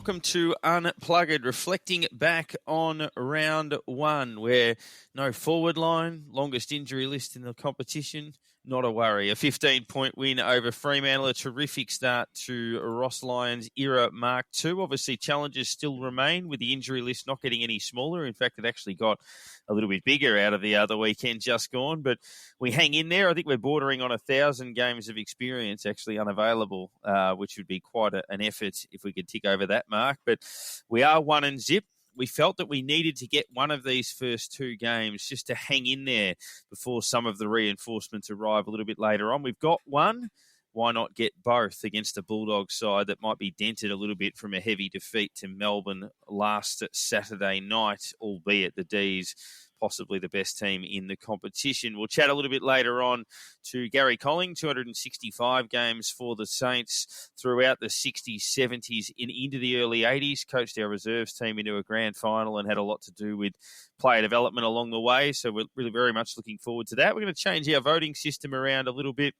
welcome to Unplugged, reflecting back on round one, where no forward line, longest injury list in the competition, not a worry. A 15-point win over Fremantle, a terrific start to Ross Lyon's era Mark II. Obviously, challenges still remain with the injury list not getting any smaller. In fact, it actually got a little bit bigger out of the other weekend just gone, but we hang in there. I think we're bordering on 1,000 games of experience actually unavailable, which would be quite an effort if we could tick over that mark. But we are 1-0. We felt that we needed to get one of these first two games just to hang in there before some of the reinforcements arrive a little bit later on. We've got one. Why not get both against a Bulldogs side that might be dented a little bit from a heavy defeat to Melbourne last Saturday night, albeit the D's possibly the best team in the competition. We'll chat a little bit later on to Gary Colling, 265 games for the Saints throughout the 60s, 70s, and into the early 80s. Coached our reserves team into a grand final and had a lot to do with player development along the way. So we're really very much looking forward to that. We're going to change our voting system around a little bit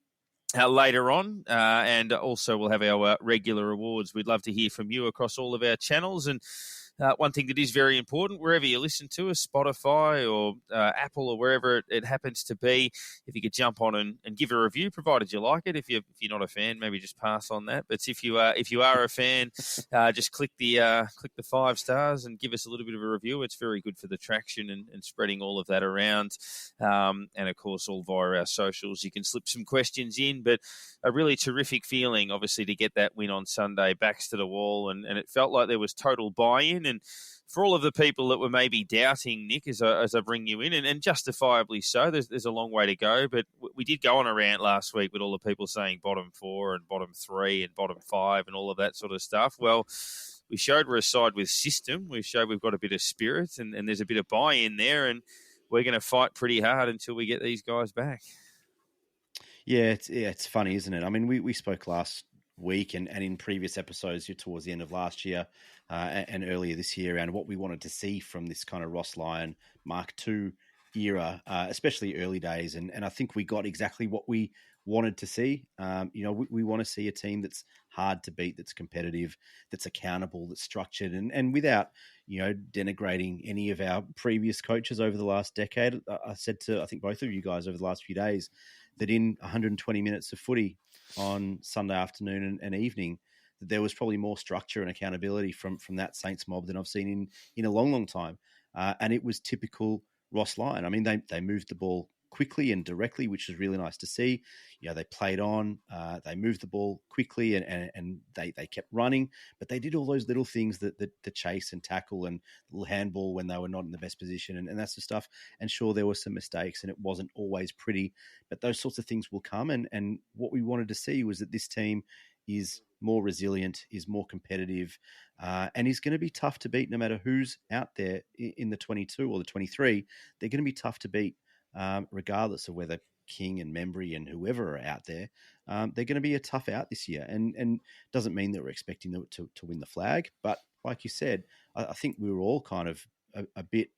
later on, and also we'll have our regular awards. We'd love to hear from you across all of our channels. And one thing that is very important, wherever you listen to us, Spotify or Apple or wherever it happens to be, if you could jump on and give a review, provided you like it. If you're not a fan, maybe just pass on that. But if you are a fan, just click the 5 stars and give us a little bit of a review. It's very good for the traction and spreading all of that around. And of course, all via our socials, you can slip some questions in. But a really terrific feeling, obviously, to get that win on Sunday, backs to the wall, and it felt like there was total buy-in. And for all of the people that were maybe doubting, Nick, as I bring you in, and justifiably so, there's a long way to go. But we did go on a rant last week with all the people saying bottom 4 and bottom 3 and bottom 5 and all of that sort of stuff. Well, we showed we're a side with system. We showed we've got a bit of spirit, and there's a bit of buy-in there, and we're going to fight pretty hard until we get these guys back. Yeah, it's funny, isn't it? I mean, we spoke last week and in previous episodes towards the end of last year and earlier this year around what we wanted to see from this kind of Ross Lyon Mark II era, especially early days. And I think we got exactly what we wanted to see. We want to see a team that's hard to beat, that's competitive, that's accountable, that's structured, and without, denigrating any of our previous coaches over the last decade. I said to, I think, both of you guys over the last few days that in 120 minutes of footy on Sunday afternoon and evening, that there was probably more structure and accountability from that Saints mob than I've seen in a long, long time. And it was typical Ross Lyon. I mean, they moved the ball quickly and directly, which was really nice to see. They played on, they moved the ball quickly and they kept running, but they did all those little things that chase and tackle and little handball when they were not in the best position and that sort of stuff. And sure, there were some mistakes and it wasn't always pretty, but those sorts of things will come. And what we wanted to see was that this team is more resilient, is more competitive, and is going to be tough to beat no matter who's out there in the 22 or the 23. They're going to be tough to beat. Regardless of whether King and Membry and whoever are out there, they're going to be a tough out this year. And doesn't mean that we're expecting them to win the flag. But like you said, I think we were all kind of a bit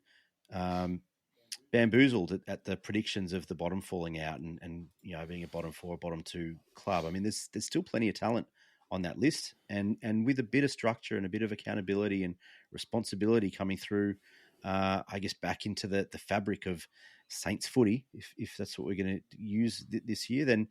bamboozled at the predictions of the bottom falling out and being a bottom 4, bottom 2 club. I mean, there's still plenty of talent on that list. And with a bit of structure and a bit of accountability and responsibility coming through, I guess, back into the fabric of Saints footy, if that's what we're going to use this year, then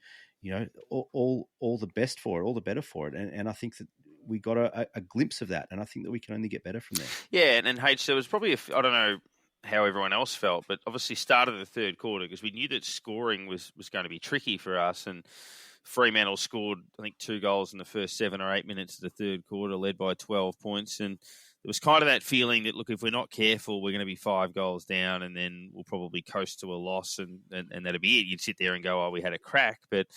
all the best for it, all the better for it, and I think that we got a glimpse of that, and I think that we can only get better from there. Yeah, and H, there was probably I don't know how everyone else felt, but obviously started the third quarter because we knew that scoring was going to be tricky for us, and Fremantle scored, I think, 2 goals in the first 7 or 8 minutes of the third quarter, led by 12 points, and it was kind of that feeling that, look, if we're not careful, we're going to be 5 goals down and then we'll probably coast to a loss and that'll be it. You'd sit there and go, oh, we had a crack. But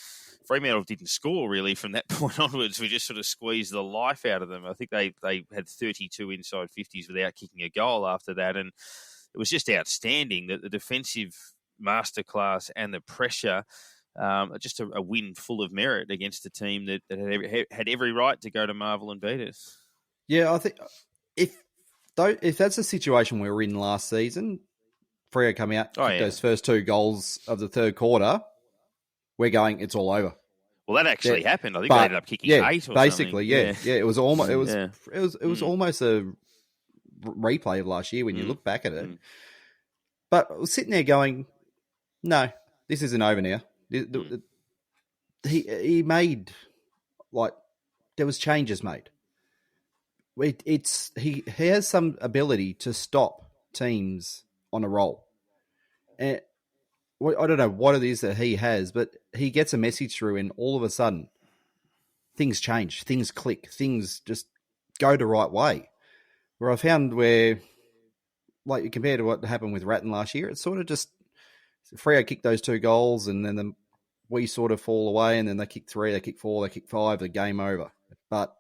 Fremantle didn't score really from that point onwards. We just sort of squeezed the life out of them. I think they had 32 inside 50s without kicking a goal after that. And it was just outstanding that the defensive masterclass and the pressure, just a win full of merit against a team that had every right to go to Marvel and beat us. Yeah, I think if that's a situation we were in last season, Freo come out, those first 2 goals of the third quarter, we're going, it's all over. Well, that actually happened. I think they but ended up kicking 8 or basically, something. yeah. It was almost it was Mm. almost a replay of last year when you look back at it. Mm. But I was sitting there going, no, this isn't over now. He made, like, there was changes made. He has some ability to stop teams on a roll. And I don't know what it is that he has, but he gets a message through and all of a sudden things change, things click, things just go the right way. Where I found like, compared to what happened with Ratton last year, it's sort of just Freo kicked those 2 goals and then we sort of fall away, and then they kick 3, they kick 4, they kick 5, the game over. But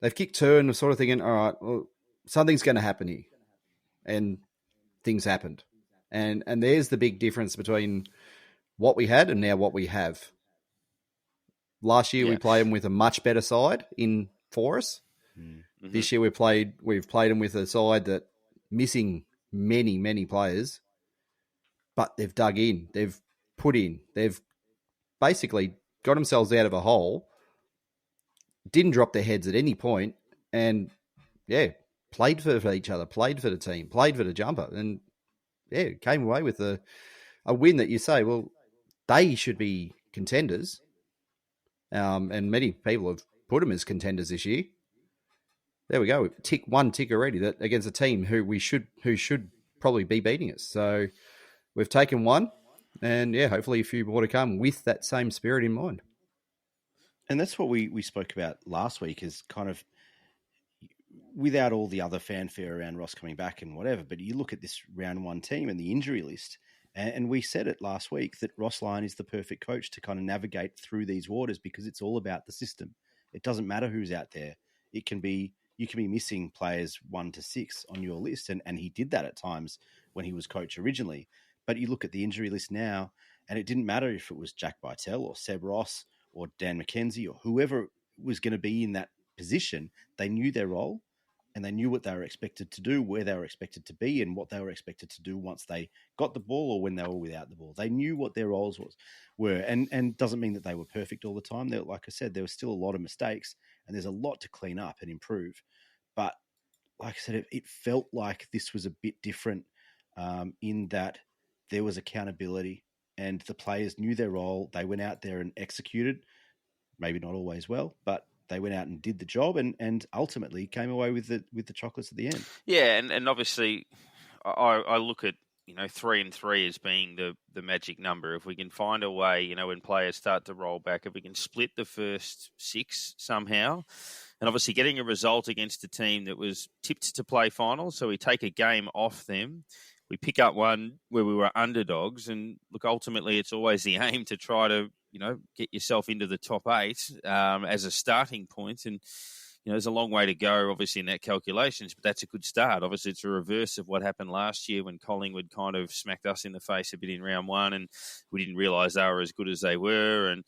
they've kicked 2 and we're sort of thinking, all right, well, something's going to happen here. And things happened. And there's the big difference between what we had and now what we have. Last year we played them with a much better side in for us. Mm-hmm. This year we've played them with a side that missing many, many players, but they've dug in, they've put in, they've basically got themselves out of a hole, didn't drop their heads at any point, and played for each other, played for the team, played for the jumper, and came away with a win that you say, well, they should be contenders. And many people have put them as contenders this year. There we go. One tick already, that against a team who should probably be beating us. So we've taken one, and hopefully a few more to come with that same spirit in mind. And that's what we spoke about last week, is kind of, without all the other fanfare around Ross coming back and whatever, but you look at this round 1 team and the injury list, and we said it last week that Ross Lyon is the perfect coach to kind of navigate through these waters, because it's all about the system. It doesn't matter who's out there. You can be missing players 1 to 6 on your list, and he did that at times when he was coach originally. But you look at the injury list now, and it didn't matter if it was Jack Bytel or Seb Ross or Dan McKenzie or whoever was going to be in that position. They knew their role, and they knew what they were expected to do, where they were expected to be, and what they were expected to do once they got the ball or when they were without the ball. They knew what their roles were, and doesn't mean that they were perfect all the time. Like I said, there was still a lot of mistakes, and there's a lot to clean up and improve. But like I said, it felt like this was a bit different in that there was accountability, and the players knew their role. They went out there and executed, maybe not always well, but they went out and did the job, and ultimately came away with the chocolates at the end. Yeah, and obviously, I look at 3 and 3 as being the magic number. If we can find a way, when players start to roll back, if we can split the first 6 somehow, and obviously getting a result against a team that was tipped to play finals, so we take a game off them. We pick up one where we were underdogs, and look, ultimately it's always the aim to try to, get yourself into the top 8 as a starting point. And, there's a long way to go, obviously, in that calculations, but that's a good start. Obviously, it's a reverse of what happened last year when Collingwood kind of smacked us in the face a bit in round 1, and we didn't realise they were as good as they were. And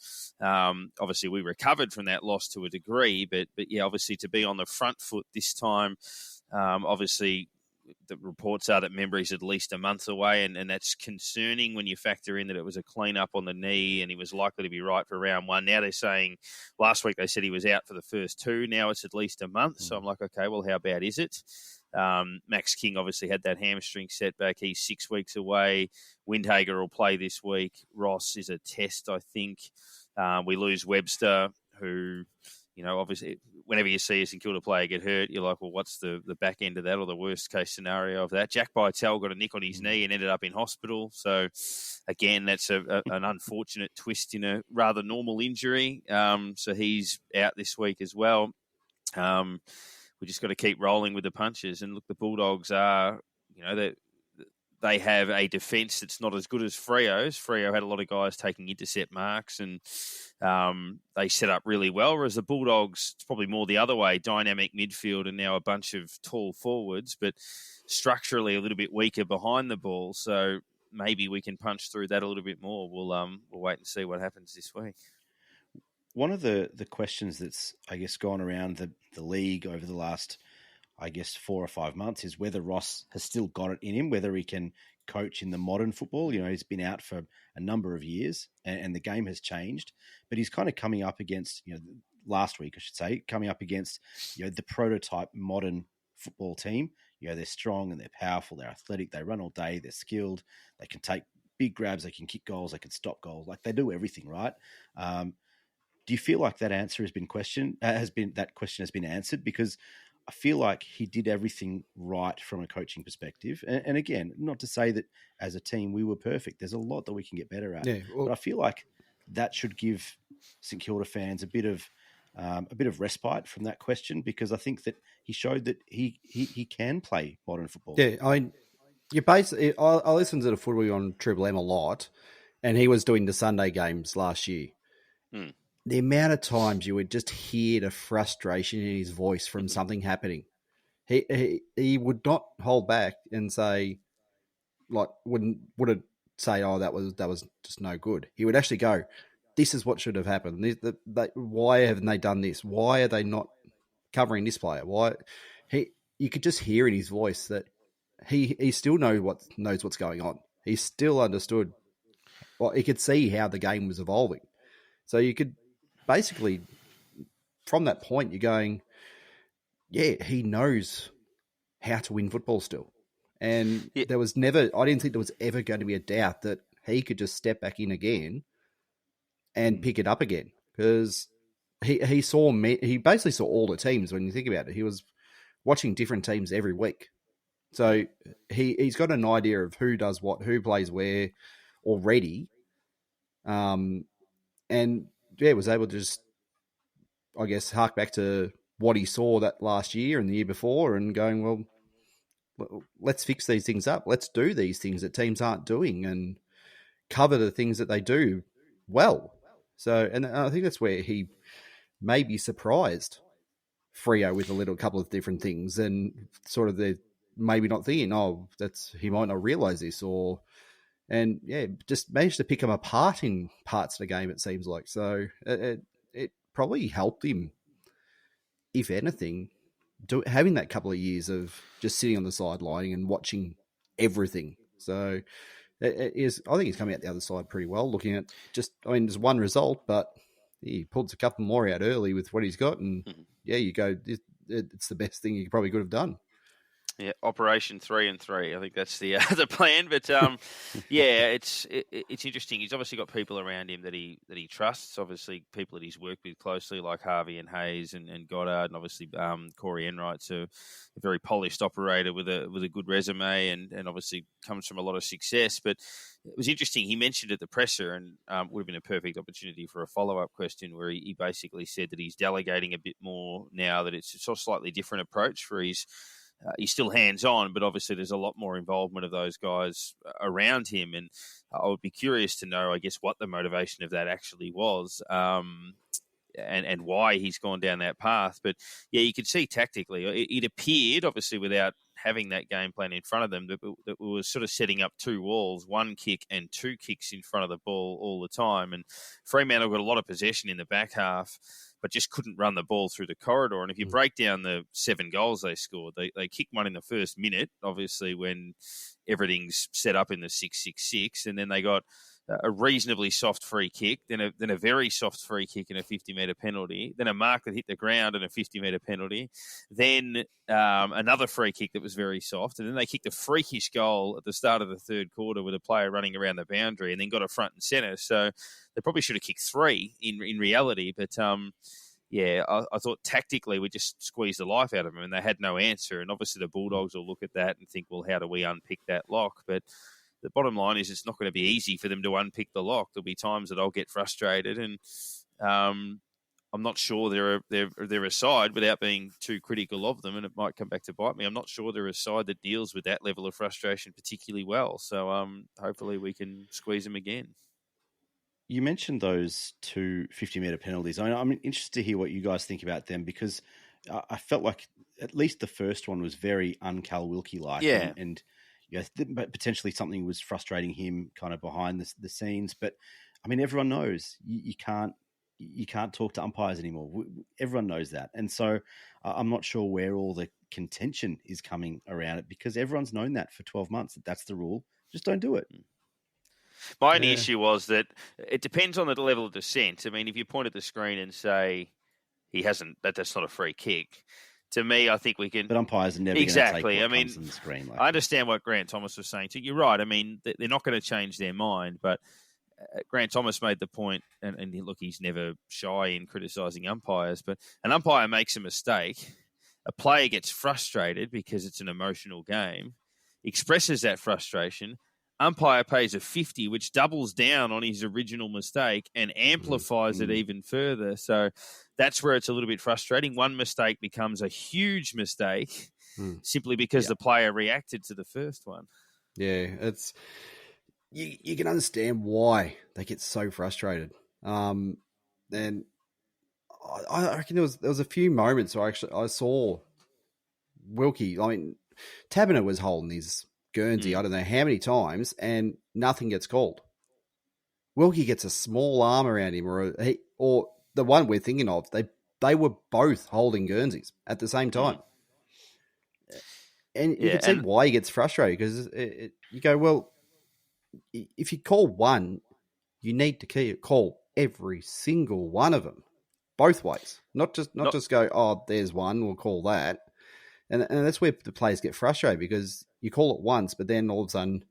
obviously, we recovered from that loss to a degree, but obviously, to be on the front foot this time, obviously, the reports are that Membry's at least a month away, and that's concerning when you factor in that it was a clean-up on the knee and he was likely to be right for round 1. Now they're saying, last week they said he was out for the first 2. Now it's at least a month. So I'm like, okay, well, how bad is it? Max King obviously had that hamstring setback. He's 6 weeks away. Windhager will play this week. Ross is a test, I think. We lose Webster, who... obviously, whenever you see a St Kilda player get hurt, you're like, well, what's the back end of that, or the worst case scenario of that? Jack Bytel got a nick on his knee and ended up in hospital. So, again, that's an unfortunate twist in a rather normal injury. So he's out this week as well. We just got to keep rolling with the punches. And look, the Bulldogs are, they have a defence that's not as good as Freo's. Freo had a lot of guys taking intercept marks, and they set up really well, whereas the Bulldogs, it's probably more the other way, dynamic midfield and now a bunch of tall forwards, but structurally a little bit weaker behind the ball. So maybe we can punch through that a little bit more. We'll wait and see what happens this week. One of the questions that's, I guess, gone around the league over the last, I guess, 4 or 5 months is whether Ross has still got it in him, whether he can coach in the modern football. He's been out for a number of years and the game has changed, but he's kind of coming up against, last week, I should say, coming up against, the prototype modern football team. They're strong and they're powerful, they're athletic, they run all day, they're skilled, they can take big grabs, they can kick goals, they can stop goals, like they do everything, right? Do you feel like that answer has been that question has been answered? Because I feel like he did everything right from a coaching perspective. And again, not to say that as a team we were perfect. There's a lot that we can get better at. Yeah, but I feel like that should give St Kilda fans a bit of respite from that question, because I think that he showed that he can play modern football. Yeah, I mean, I listened to the footy on Triple M a lot, and he was doing the Sunday games last year. The amount of times you would just hear the frustration in his voice from something happening. He would not hold back and say, like, wouldn't say, "Oh, that was just no good." He would actually go, "This is what should have happened. Why haven't they done this? Why are they not covering this player? Why?" You could just hear in his voice that he still knows what's going on. He still understood. Well, he could see how the game was evolving. So you could basically, from that point, you're going, yeah, he knows how to win football still. And I didn't think there was ever going to be a doubt that he could just step back in again and pick it up again, because he basically saw all the teams. When you think about it, he was watching different teams every week. So he's got an idea of who does what, who plays where already. And was able to just, I guess, hark back to what he saw that last year and the year before and going, well, let's fix these things up. Let's do these things that teams aren't doing and cover the things that they do well. So, and I think that's where he maybe surprised Freo with a couple of different things, and sort of the maybe not thinking, he might not realize this, and just managed to pick him apart in parts of the game, it seems like. So it probably helped him, if anything, having that couple of years of just sitting on the sideline and watching everything. So I think he's coming out the other side pretty well, looking at there's one result, but he pulled a couple more out early with what he's got, and you go, it's the best thing you probably could have done. Yeah, Operation 3 and 3. I think that's the the plan. But it's interesting. He's obviously got people around him that he trusts. Obviously, people that he's worked with closely, like Harvey and Hayes and Goddard, and obviously Corey Enright's a very polished operator with a good resume, and obviously comes from a lot of success. But it was interesting. He mentioned at the presser, and would have been a perfect opportunity for a follow-up question, where he basically said that he's delegating a bit more now, that it's a sort of slightly different approach for his. He's still hands-on, but obviously there's a lot more involvement of those guys around him. And I would be curious to know, I guess, what the motivation of that actually was, and why he's gone down that path. But, yeah, you could see tactically, it appeared, obviously without having that game plan in front of them, that we were sort of setting up two walls, one kick and two kicks in front of the ball all the time. And Fremantle got a lot of possession in the back half, but just couldn't run the ball through the corridor. And if you break down the 7 goals they scored, they kicked one in the first minute, obviously, when everything's set up in the 6-6-6, and then they got a reasonably soft free kick, then a very soft free kick and a 50-metre penalty, then a mark that hit the ground and a 50-metre penalty, then another free kick that was very soft, and then they kicked a freakish goal at the start of the third quarter with a player running around the boundary, and then got a front and centre. So they probably should have kicked 3 in reality, but I thought tactically we just squeezed the life out of them, and they had no answer. And obviously the Bulldogs will look at that and think, well, how do we unpick that lock? But the bottom line is it's not going to be easy for them to unpick the lock. There'll be times that I'll get frustrated, and I'm not sure they're a side, without being too critical of them, and it might come back to bite me. I'm not sure they're a side that deals with that level of frustration particularly well. So hopefully we can squeeze them again. You mentioned those 2 50-metre penalties. I'm interested to hear what you guys think about them, because I felt like at least the first one was very un-Cal Wilkie-like. Yeah. And potentially something was frustrating him kind of behind the scenes. But, I mean, everyone knows you can't talk to umpires anymore. Everyone knows that. And so I'm not sure where all the contention is coming around it because everyone's known that for 12 months. That's the rule. Just don't do it. My only issue was that it depends on the level of dissent. I mean, if you point at the screen and say he hasn't, that's not a free kick. To me, I think we can. But umpires are never exactly. going to take what I mean, comes on the screen. I understand what Grant Thomas was saying. So you're right. I mean, they're not going to change their mind. But Grant Thomas made the point, and look, he's never shy in criticising umpires. But an umpire makes a mistake, a player gets frustrated because it's an emotional game, expresses that frustration. Umpire pays a 50, which doubles down on his original mistake and amplifies it even further. So that's where it's a little bit frustrating. One mistake becomes a huge mistake simply because the player reacted to the first one. Yeah, it's you can understand why they get so frustrated. And I reckon there was a few moments where I saw Wilkie. I mean, Taberner was holding his Guernsey, I don't know how many times, and nothing gets called. Wilkie gets a small arm around him, or the one we're thinking of, they were both holding Guernseys at the same time. And you can see why he gets frustrated, because you go, well, if you call one, you need to call every single one of them, both ways. Not just go, oh, there's one, we'll call that. And that's where the players get frustrated, because you call it once, but then all of a sudden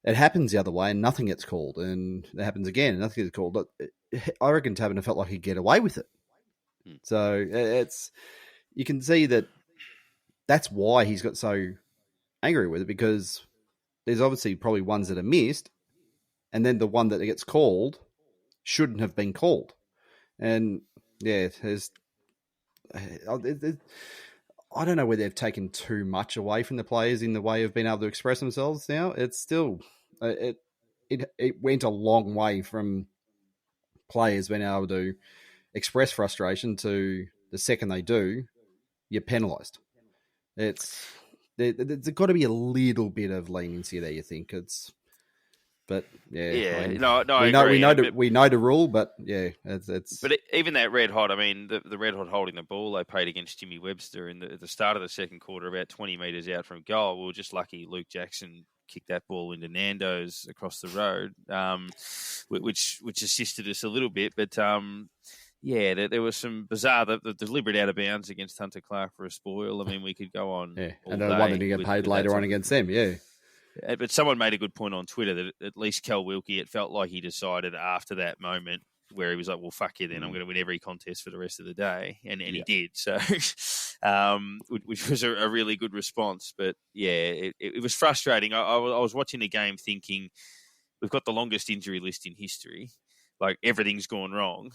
it happens the other way and nothing gets called, and it happens again and nothing gets called. But I reckon Taberner felt like he'd get away with it. So you can see that's why he's got so angry with it, because there's obviously probably ones that are missed, and then the one that gets called shouldn't have been called. And I don't know whether they've taken too much away from the players in the way of being able to express themselves now. It's still, it went a long way from players being able to express frustration to the second they do, you're penalised. There's got to be a little bit of leniency there, you think. But yeah, I mean, no, I agree. We know the rule, but yeah, it's. But even that red hot, I mean, the red hot holding the ball they played against Jimmy Webster at the start of the second quarter, about 20 metres out from goal. We were just lucky Luke Jackson kicked that ball into Nando's across the road, which assisted us a little bit. But there was some bizarre the deliberate out of bounds against Hunter Clark for a spoil. I mean, we could go on. Yeah, and the one that he got paid later on against them. Yeah. But someone made a good point on Twitter that at least Cal Wilkie, it felt like he decided after that moment where he was like, well, fuck you then, I'm going to win every contest for the rest of the day. And he did. So, which was a really good response. But, it was frustrating. I was watching the game thinking, we've got the longest injury list in history. Like, everything's gone wrong.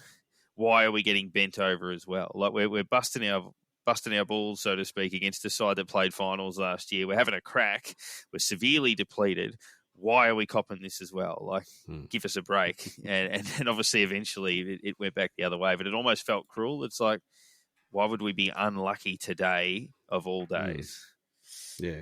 Why are we getting bent over as well? Like, we're busting our balls, so to speak, against a side that played finals last year. We're having a crack. We're severely depleted. Why are we copping this as well? Like, give us a break. And obviously, eventually, it went back the other way. But it almost felt cruel. It's like, why would we be unlucky today of all days? Yeah.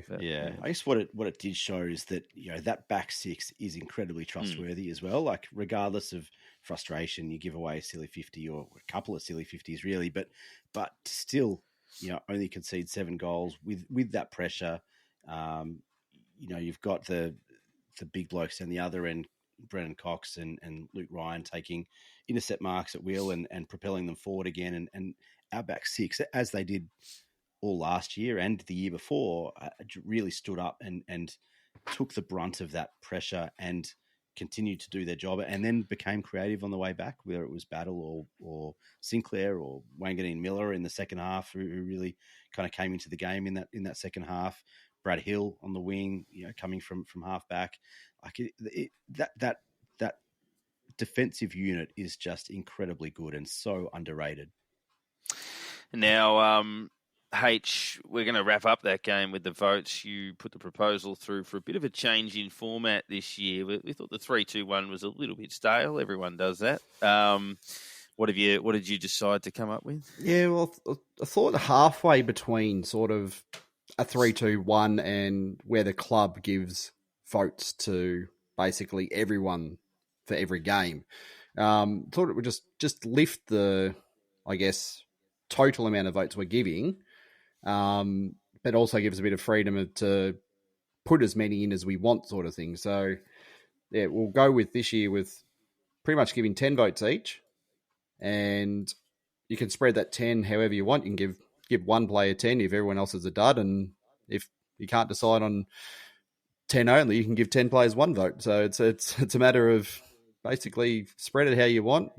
I guess what it did show is that, that back six is incredibly trustworthy as well. Like, regardless of frustration, you give away a silly 50 or a couple of silly 50s, really. But still, only concede 7 goals with that pressure. You've got the big blokes on the other end, Brennan Cox and Luke Ryan taking intercept marks at will and propelling them forward again. And our back six, as they did all last year and the year before, really stood up and took the brunt of that pressure and continued to do their job, and then became creative on the way back, whether it was Battle or Sinclair or Wanganeen Miller in the second half, who really kind of came into the game in that second half. Brad Hill on the wing, coming from half back. Like that defensive unit is just incredibly good and so underrated. Now, we're going to wrap up that game with the votes. You put the proposal through for a bit of a change in format this year. We thought the 3-2-1 was a little bit stale. Everyone does that. What did you decide to come up with? Yeah, well, I thought halfway between sort of a 3-2-1 and where the club gives votes to basically everyone for every game. Thought it would just lift the, I guess, total amount of votes we're giving, it also gives a bit of freedom to put as many in as we want, sort of thing. So, yeah, we'll go with this year with pretty much giving 10 votes each, and you can spread that 10 however you want. You can give one player 10 if everyone else is a dud, and if you can't decide on 10 only, you can give 10 players one vote. So it's a matter of basically spread it how you want.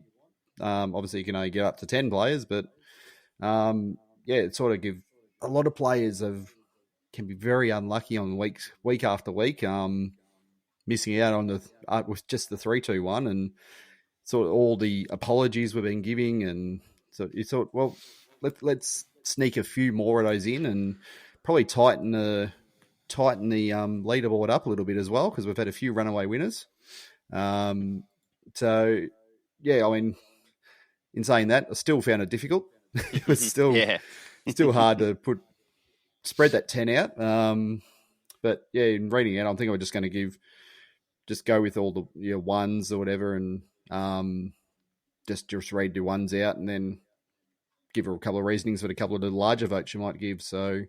Obviously, you can only get up to 10 players, but it sort of give a lot of players can be very unlucky on week after week, missing out on with just the 3-2-1, and sort of all the apologies we've been giving, and so you thought, well, let's sneak a few more of those in, and probably tighten the leaderboard up a little bit as well, because we've had a few runaway winners. So yeah, I mean, in saying that, I still found it difficult. It was still hard to spread that 10 out. But yeah, in reading it, I'm thinking we're just going to go with all the ones or whatever, and just read the ones out, and then give her a couple of reasonings for a couple of the larger votes you might give. So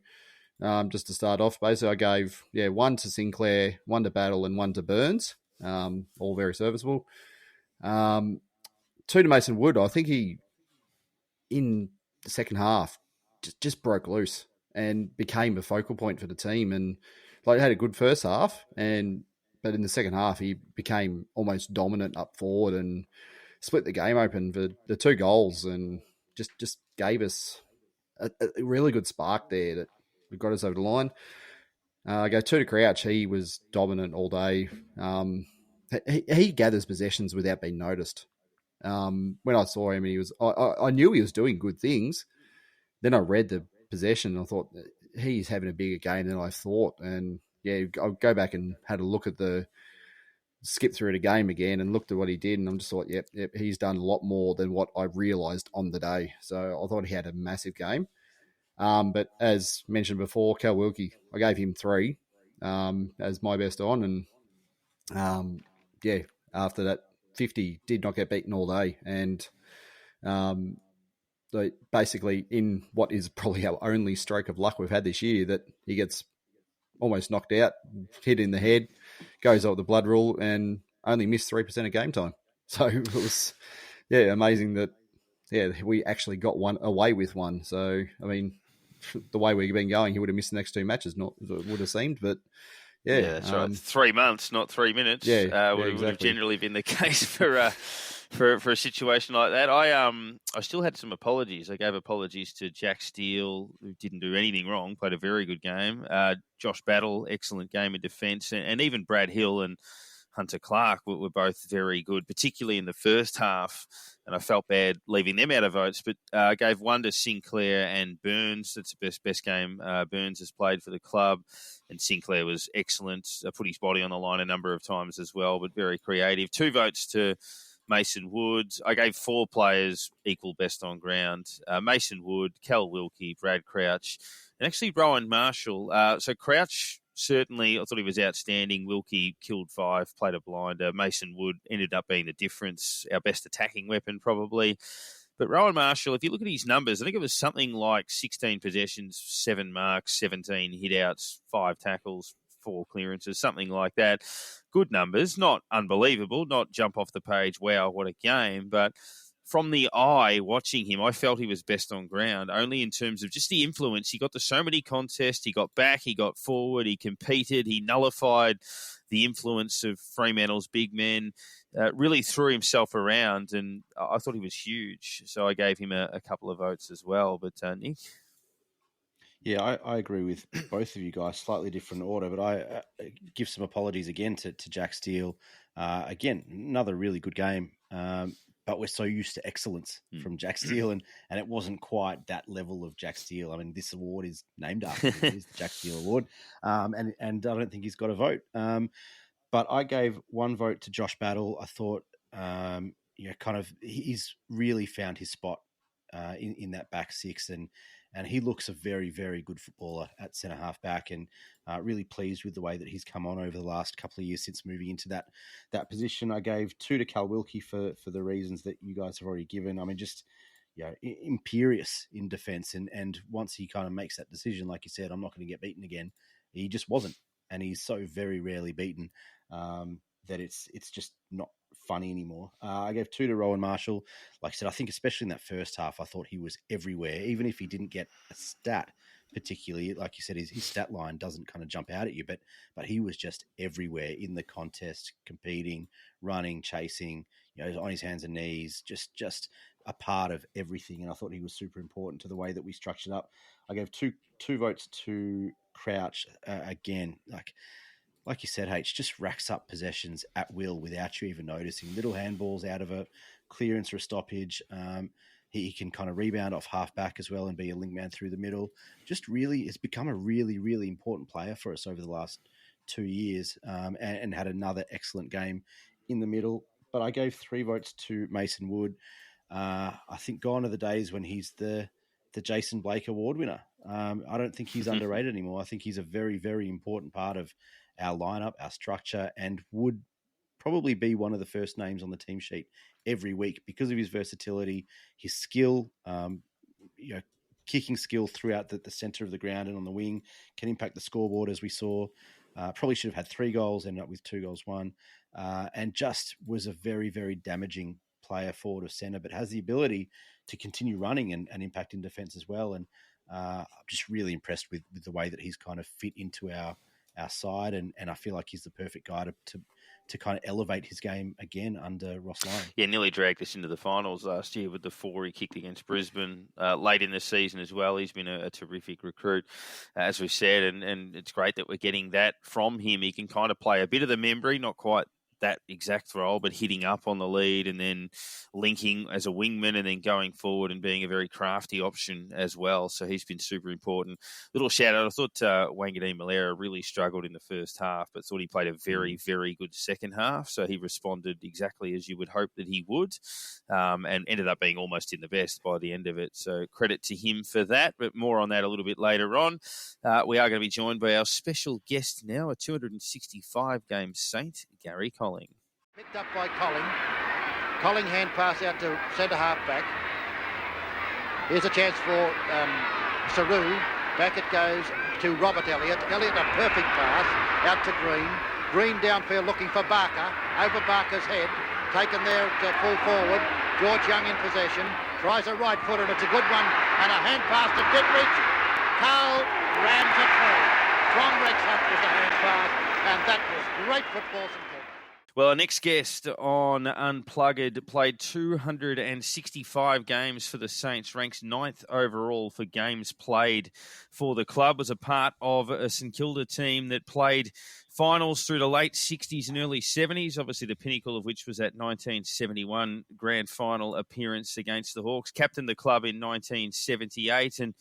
just to start off, basically I gave one to Sinclair, one to Battle, and one to Burns. All very serviceable. Two to Mason Wood. I think he, in the second half, just broke loose and became a focal point for the team, and had a good first half, but in the second half he became almost dominant up forward and split the game open for the 2 goals, and just gave us a really good spark there that got us over the line. I go 2 to Crouch. He was dominant all day. He gathers possessions without being noticed. When I saw him, I knew he was doing good things. Then I read the possession, and I thought he's having a bigger game than I thought. And yeah, I'll go back and had a look at skip through the game again and looked at what he did, and I'm just thought, yep, he's done a lot more than what I realised on the day. So I thought he had a massive game. But as mentioned before, Cal Wilkie, I gave him 3 as my best on, and after that 50 did not get beaten all day, and basically in what is probably our only stroke of luck we've had this year, that he gets almost knocked out, hit in the head, goes out with the blood rule, and only missed 3% of game time. So it was amazing that we actually got one away with one. So I mean, the way we've been going, he would have missed the next 2 matches, not it would have seemed, but that's right. 3 months, not 3 minutes. Would have generally been the case for a situation like that. I still had some apologies. I gave apologies to Jack Steele, who didn't do anything wrong, played a very good game. Josh Battle, excellent game in defence, and even Brad Hill and Hunter Clark were both very good, particularly in the first half. And I felt bad leaving them out of votes, but I gave 1 to Sinclair and Burns. That's the best game Burns has played for the club. And Sinclair was excellent. Put his body on the line a number of times as well, but very creative. 2 votes to Mason Wood. I gave 4 players equal best on ground. Mason Wood, Cal Wilkie, Brad Crouch, and actually Rowan Marshall. So Crouch, certainly, I thought he was outstanding. Wilkie killed 5, played a blinder. Mason Wood ended up being the difference, our best attacking weapon probably. But Rowan Marshall, if you look at his numbers, I think it was something like 16 possessions, 7 marks, 17 hit-outs, 5 tackles, 4 clearances, something like that. Good numbers, not unbelievable, not jump off the page, wow, what a game, but from the eye watching him, I felt he was best on ground, only in terms of just the influence. He got to so many contests, he got back, he got forward, he competed, he nullified the influence of Fremantle's big men, really threw himself around, and I thought he was huge. So I gave him a couple of votes as well. But Nick? Yeah, I agree with both of you guys. Slightly different order, but I give some apologies again to Jack Steele. Again, another really good game. But we're so used to excellence from Jack Steele, and it wasn't quite that level of Jack Steele. I mean, this award is named after him. It is the Jack Steele Award, and I don't think he's got a vote. But I gave 1 vote to Josh Battle. I thought, he's really found his spot in that back 6, and he looks a very, very good footballer at centre half back, and really pleased with the way that he's come on over the last couple of years since moving into that position. I gave 2 to Cal Wilkie for the reasons that you guys have already given. I mean, just imperious in defence. And once he kind of makes that decision, like you said, I'm not going to get beaten again, he just wasn't. And he's so very rarely beaten that it's just not funny anymore. I gave 2 to Rowan Marshall. Like I said, I think especially in that first half, I thought he was everywhere. Even if he didn't get a stat, particularly, like you said, his stat line doesn't kind of jump out at you, but he was just everywhere in the contest, competing, running, chasing, on his hands and knees, just a part of everything. And I thought he was super important to the way that we structured up. I gave two votes to Crouch again. Like you said, H, just racks up possessions at will without you even noticing. Little handballs out of a clearance or a stoppage. He can kind of rebound off half back as well and be a link man through the middle. Just really has become a really, really important player for us over the last 2 years and had another excellent game in the middle. But I gave 3 votes to Mason Wood. I think gone are the days when he's the Jason Blake Award winner. I don't think he's underrated anymore. I think he's a very, very important part of our lineup, our structure, and would probably be one of the first names on the team sheet every week because of his versatility, his skill, kicking skill throughout the center of the ground and on the wing, can impact the scoreboard as we saw. Probably should have had 3 goals, ended up with 2 goals, 1, and just was a very, very damaging player forward of center, but has the ability to continue running and impact in defense as well. And I'm just really impressed with the way that he's kind of fit into our side, and I feel like he's the perfect guy to kind of elevate his game again under Ross Lyon. Yeah, nearly dragged us into the finals last year with the 4 he kicked against Brisbane late in the season as well. He's been a terrific recruit, as we said, and it's great that we're getting that from him. He can kind of play a bit of the Membry, not quite that exact role, but hitting up on the lead and then linking as a wingman and then going forward and being a very crafty option as well. So he's been super important. Little shout out. I thought Wangadeen Malera really struggled in the first half, but thought he played a very, very good second half. So he responded exactly as you would hope that he would, and ended up being almost in the best by the end of it. So credit to him for that, but more on that a little bit later on. We are going to be joined by our special guest now, a 265-game Saint, Gary Colling. Picked up by Colling. Colling hand pass out to centre half back. Here's a chance for Saru. Back it goes to Robert Elliott. Elliott a perfect pass out to Green. Green downfield looking for Barker. Over Barker's head. Taken there to full forward. George Young in possession. Tries a right footer and it's a good one. And a hand pass to Goodrich. Carl rams it through. From Rex Hunt was the hand pass. And that was great football. Well, our next guest on Unplugged played 265 games for the Saints, ranks 9th overall for games played for the club, was a part of a St Kilda team that played finals through the late 60s and early 70s, obviously the pinnacle of which was that 1971 grand final appearance against the Hawks. Captained the club in 1978 and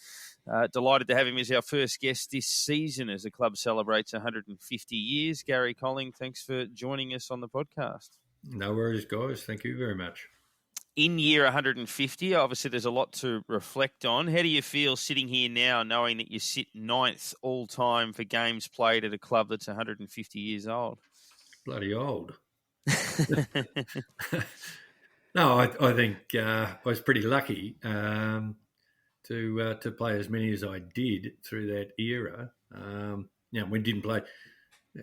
delighted to have him as our first guest this season as the club celebrates 150 years. Gary Colling, thanks for joining us on the podcast. No worries, guys. Thank you very much. In year 150, obviously there's a lot to reflect on. How do you feel sitting here now knowing that you sit 9th all-time for games played at a club that's 150 years old? Bloody old. No, I think I was pretty lucky to play as many as I did through that era. We didn't play.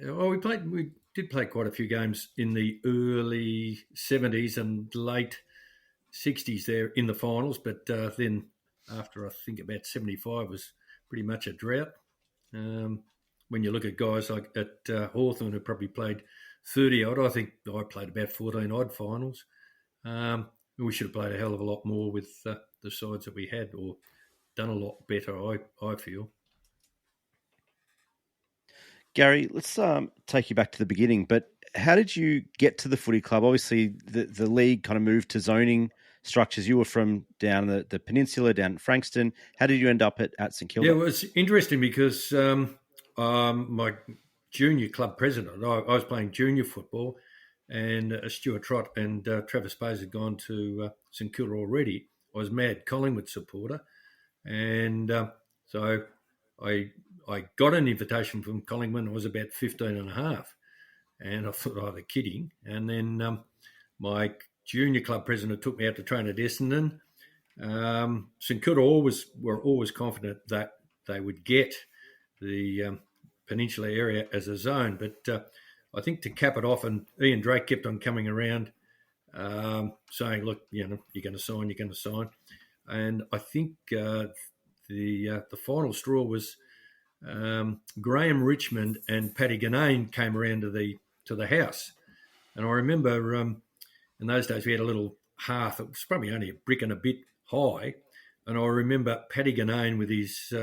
Well, we did play quite a few games in the early 70s and late 60s there in the finals, but then after I think about 75 was pretty much a drought. When you look at guys like at Hawthorn who probably played 30-odd, I think I played about 14-odd finals. We should have played a hell of a lot more with the sides that we had, or done a lot better, I feel. Gary, let's take you back to the beginning, but how did you get to the footy club? Obviously, the league kind of moved to zoning structures. You were from down the peninsula, down in Frankston. How did you end up at St Kilda? Yeah, it was interesting because my junior club president, I was playing junior football, and Stuart Trott and Travis Bayes had gone to St Kilda already. I was mad Collingwood supporter, and so I got an invitation from Collingwood when I was about 15 and a half, and I thought, oh, they're kidding. And then my junior club president took me out to train at Essendon, St Kilda were always confident that they would get the Peninsula area as a zone, but I think to cap it off, and Ian Drake kept on coming around saying, "Look, you're going to sign," and I think the final straw was Graham Richmond and Paddy Ganane came around to the house, and I remember in those days we had a little hearth. It was probably only a brick and a bit high, and I remember Paddy Ganane with his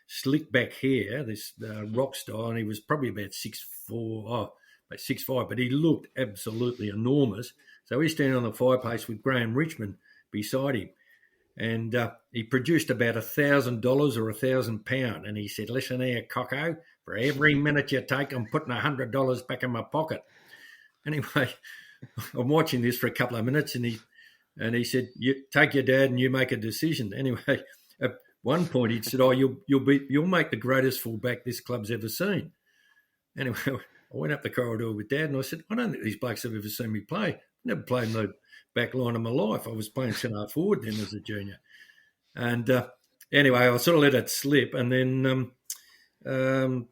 slick back hair, this rock style, and he was probably about 6'4", about 6'5", but he looked absolutely enormous. So he's standing on the fireplace with Graham Richmond beside him. And he produced about $1,000 or £1,000, and he said, "Listen here, Cocko, for every minute you take, I'm putting $100 back in my pocket." Anyway, I'm watching this for a couple of minutes, and he said, "You take your dad and you make a decision." Anyway, at one point he said, "Oh, you'll make the greatest fullback this club's ever seen." Anyway, I went up the corridor with Dad, and I said, "I don't think these blokes have ever seen me play. I've never played in the back line of my life. I was playing centre forward then as a junior." And anyway, I sort of let it slip, and then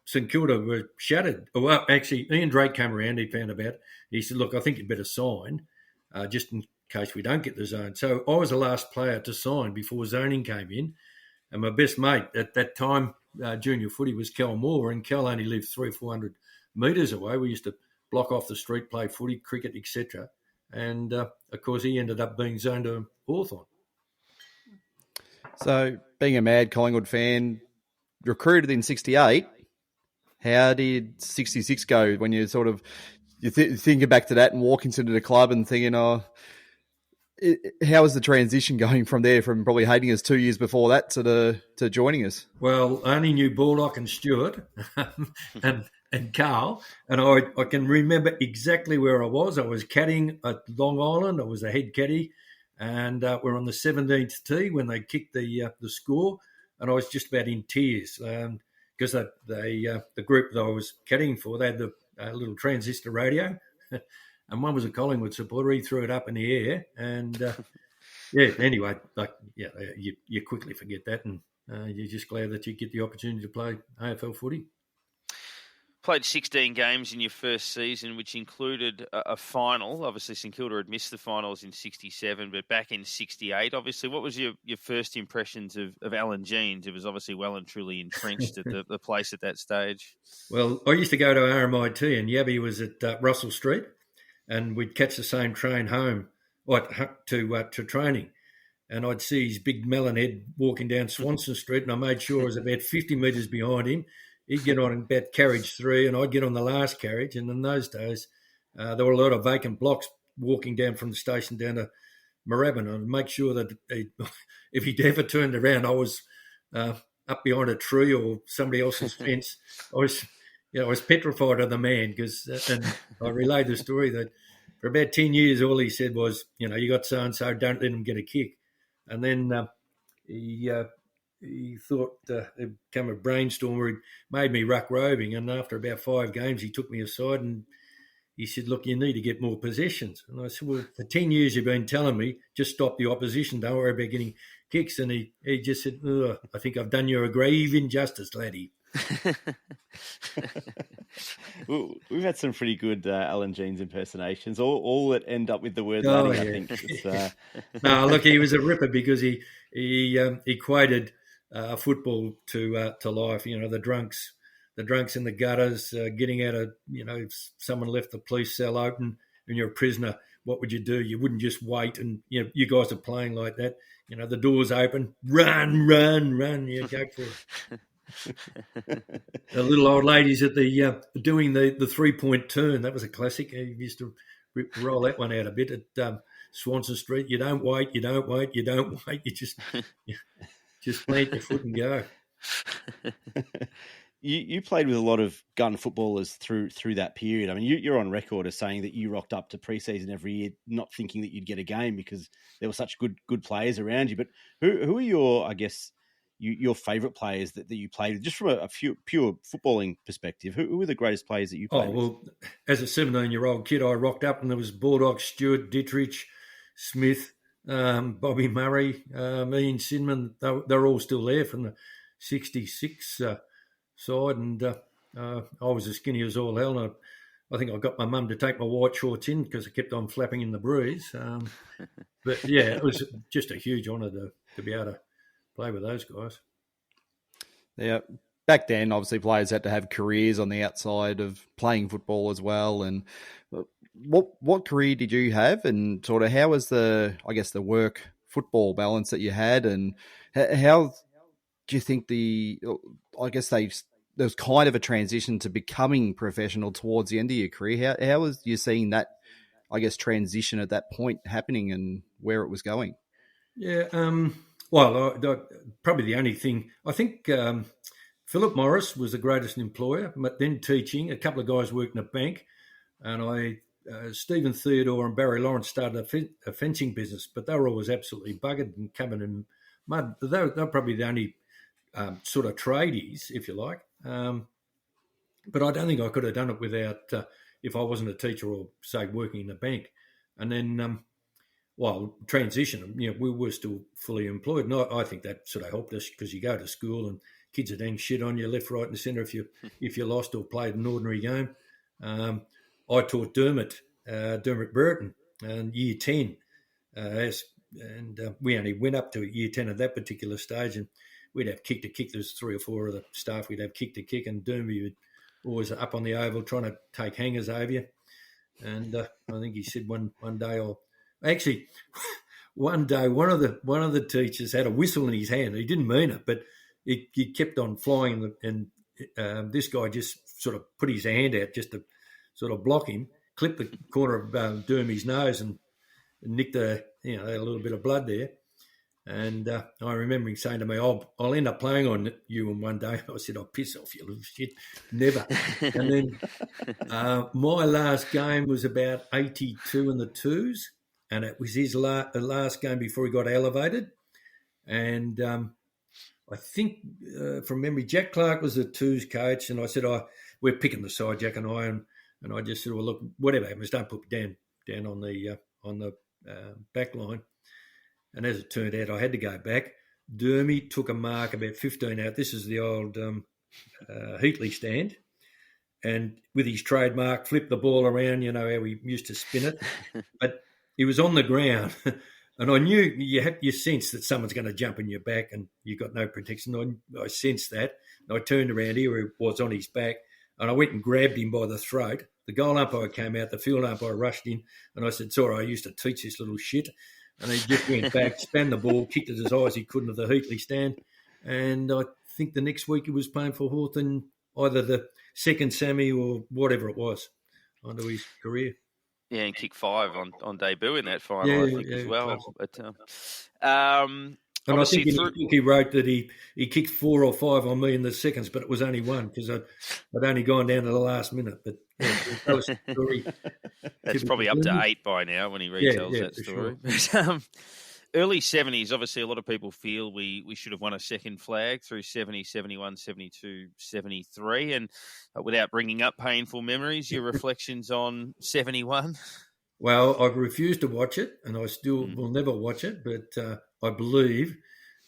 St Kilda were shattered. Well, actually, Ian Drake came around. He found about it. He said, "Look, I think you'd better sign just in case we don't get the zone." So I was the last player to sign before zoning came in. And my best mate at that time, junior footy, was Cal Moore, and Cal only lived 300 or 400 metres away. We used to block off the street, play footy, cricket, etc. And, of course, he ended up being zoned to Hawthorn. So, being a mad Collingwood fan, recruited in 68, how did 66 go when you sort of thinking back to that and walking into the club and thinking, how was the transition going from there, from probably hating us 2 years before that to joining us? Well, I only knew Baldock and Stewart and Carl, and I can remember exactly where I was. I was caddying at Long Island. I was the head caddy, and we're on the 17th tee when they kicked the score, and I was just about in tears because the group that I was caddying for, they had the little transistor radio, and one was a Collingwood supporter. He threw it up in the air, and anyway, you quickly forget that, and you're just glad that you get the opportunity to play AFL footy. Played 16 games in your first season, which included a final. Obviously, St Kilda had missed the finals in 67, but back in 68, obviously, what was your first impressions of Alan Jeans? It was obviously well and truly entrenched at the place at that stage. Well, I used to go to RMIT, and Yabby was at Russell Street, and we'd catch the same train home to training. And I'd see his big melon head walking down Swanson Street, and I made sure I was about 50 metres behind him. He'd get on about carriage 3, and I'd get on the last carriage. And in those days, there were a lot of vacant blocks walking down from the station down to Moorabbin. I'd make sure that if he'd ever turned around, I was up behind a tree or somebody else's fence. I was petrified of the man and I relayed the story that for about 10 years, all he said was, you got so-and-so, don't let him get a kick. And then he thought it'd come a brainstorm where he made me ruck roving, and after about 5 games he took me aside and he said, "Look, you need to get more possessions." And I said, "Well, for 10 years you've been telling me just stop the opposition, don't worry about getting kicks." And he just said, "I think I've done you a grave injustice, laddie." We've had some pretty good Alan Jeans impersonations, all that end up with the word laddie, yeah. I think. No, look, he was a ripper because he equated football to life. The drunks in the gutters, getting out of, if someone left the police cell open and you're a prisoner, what would you do? You wouldn't just wait, and you guys are playing like that. The doors open, run, you go for it. The little old ladies at the doing the 3-point turn, that was a classic. He used to roll that one out a bit at Swanson Street. You don't wait, you just plant your foot and go. You played with a lot of gun footballers through that period. I mean, you're on record as saying that you rocked up to pre-season every year not thinking that you'd get a game because there were such good players around you. But who are your, I guess, your favourite players that you played with, just from a pure footballing perspective? Who were the greatest players that you played with? Well, as a 17-year-old kid, I rocked up and there was Bulldogs, Stewart, Dittrich, Smith, Bobby Murray, Ian Sinman, they're all still there from the 66 side. And I was as skinny as all hell. And I think I got my mum to take my white shorts in because I kept on flapping in the breeze. But, yeah, it was just a huge honour to be able to play with those guys. Yeah. Back then, obviously, players had to have careers on the outside of playing football as well. And what career did you have, and sort of how was the work football balance that you had, and how do you think there was kind of a transition to becoming professional towards the end of your career? How was you seeing that, transition at that point happening and where it was going? Yeah, well, probably the only thing, I think Philip Morris was the greatest employer, but then teaching. A couple of guys worked in a bank, and Stephen Theodore and Barry Lawrence started a fencing business, but they were always absolutely buggered and covered in mud. They're probably the only sort of tradies, if you like. But I don't think I could have done it without, if I wasn't a teacher or, say, working in a bank. And then, transition, we were still fully employed. And I think that sort of helped us because you go to school and kids would hang shit on you left, right and centre if you lost or played an ordinary game. I taught Dermot Burton in year 10. We only went up to year 10 at that particular stage, and we'd have kick to kick. There's 3 or 4 of the staff. We'd have kick to kick, and Dermy would always up on the oval trying to take hangers over you. And I think he said one day, one day one of the teachers had a whistle in his hand. He didn't mean it, but he kept on flying, and this guy just sort of put his hand out just to sort of block him, clipped the corner of Dermy's nose, and nicked a little bit of blood there. And I remember him saying to me, I'll end up playing on you in one day. I said, I'll piss off, you little shit. Never. And then my last game was about 82 in the twos, and it was his last game before he got elevated. And I think, from memory, Jack Clark was the twos coach, and I said, we're picking the side, Jack and I, and I just said, well, look, whatever happens, don't put me down on the back line. And as it turned out, I had to go back. Dermy took a mark about 15 out. This is the old Heatley stand. And with his trademark, flipped the ball around, how he used to spin it. But he was on the ground. And I knew you sense that someone's going to jump in your back and you've got no protection. I sensed that. And I turned around, here he was on his back, and I went and grabbed him by the throat. The goal umpire came out, the field umpire rushed in, and I said, sorry, I used to teach this little shit. And he just went back, span the ball, kicked it as high as he could into the Heatley stand. And I think the next week he was playing for Hawthorn, either the second semi or whatever it was, onto his career. Yeah, and kick 5 on debut in that final, I think, as well. But, and I think he wrote that he kicked 4 or 5 on me in the seconds, but it was only 1 because I'd only gone down to the last minute. But that was a story. That's probably up to 8 by now when he retells that story. Sure. Early 70s, obviously a lot of people feel we should have won a second flag through 70, 71, 72, 73. And without bringing up painful memories, your reflections on 71? Well, I've refused to watch it, and I still will never watch it. But I believe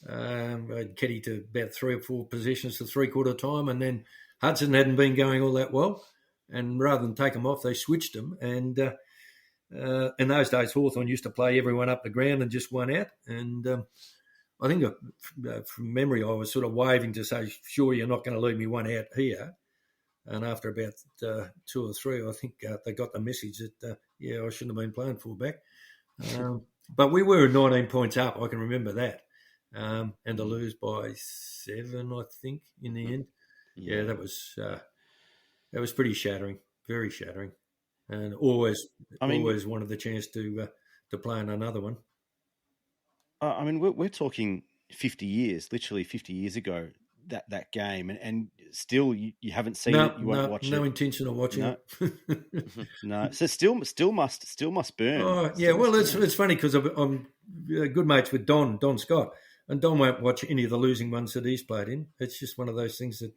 I'd Keddy to about 3 or 4 possessions to three-quarter time, and then Hudson hadn't been going all that well. And rather than take them off, they switched them. And in those days, Hawthorn used to play everyone up the ground and just one out. And I think from memory, I was sort of waving to say, sure, you're not going to leave me one out here. And after about 2 or 3, I think they got the message that, I shouldn't have been playing fullback. But we were 19 points up, I can remember that. And to lose by 7, I think, in the end. Yeah, that was pretty shattering, very shattering. And always wanted the chance to play in another one. We're talking 50 years, literally 50 years ago, that game, and still you haven't seen it. You won't watch it. No intention of watching it. No, so still must burn. Oh yeah, well it's funny because I'm good mates with Don Scott, and Don won't watch any of the losing ones that he's played in. It's just one of those things that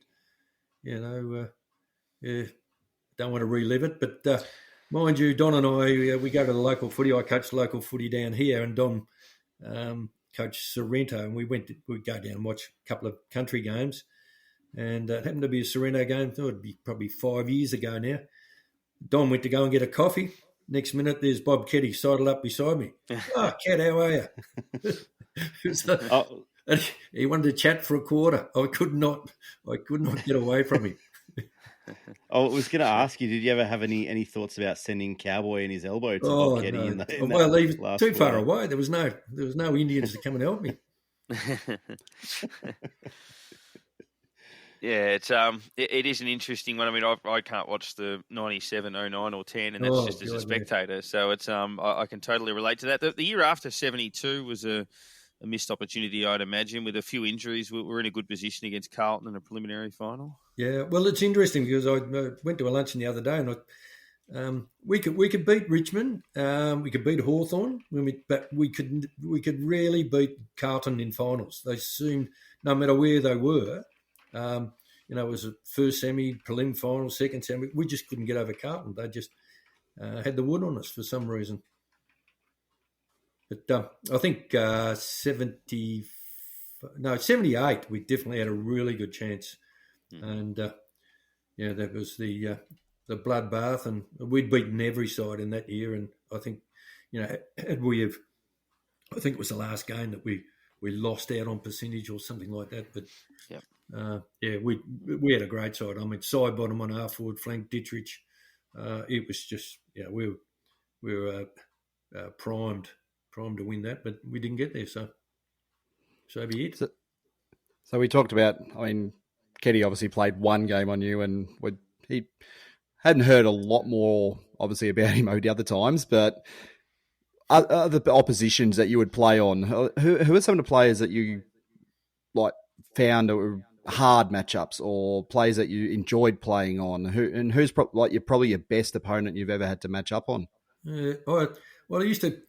don't want to relive it, but. Mind you, Don and I, we go to the local footy. I coach local footy down here, and Don Coach Sorrento, and we'd go down and watch a couple of country games, and it happened to be a Sorrento game. I thought it'd be probably 5 years ago now. Don went to go and get a coffee. Next minute, there's Bob Ketty sidled up beside me. Oh, Cat, how are you? So, he wanted to chat for a quarter. I could not get away from him. I was going to ask you, did you ever have any thoughts about sending Cowboy and his elbow to Bob Ketty? No. He was too far away. There was no Indians to come and help me. Yeah, it is an interesting one. I mean, I can't watch the 97, 09 or 10, and that's just as a spectator. So it's I can totally relate to that. The year after 72 was a missed opportunity, I'd imagine, with a few injuries. We're in a good position against Carlton in a preliminary final. Yeah, well, it's interesting because I went to a luncheon the other day, and we could beat Richmond, we could beat Hawthorn, but we could rarely beat Carlton in finals. They seemed, no matter where they were. It was a first semi, prelim final, second semi. We just couldn't get over Carlton. They just had the wood on us for some reason. But I think 78, we definitely had a really good chance. And, that was the bloodbath. And we'd beaten every side in that year. And I think, I think it was the last game that we lost out on percentage or something like that. But we had a great side. I mean, side bottom on half forward flank, Dittrich. It was just we were primed to win that, but we didn't get there. So be it. So we talked about. I mean, Ketty obviously played one game on you, and he hadn't heard a lot more obviously about him over the other times, but. Other oppositions that you would play on, who are some of the players that you found were hard matchups or players that you enjoyed playing on? Who's probably your best opponent you've ever had to match up on? I used to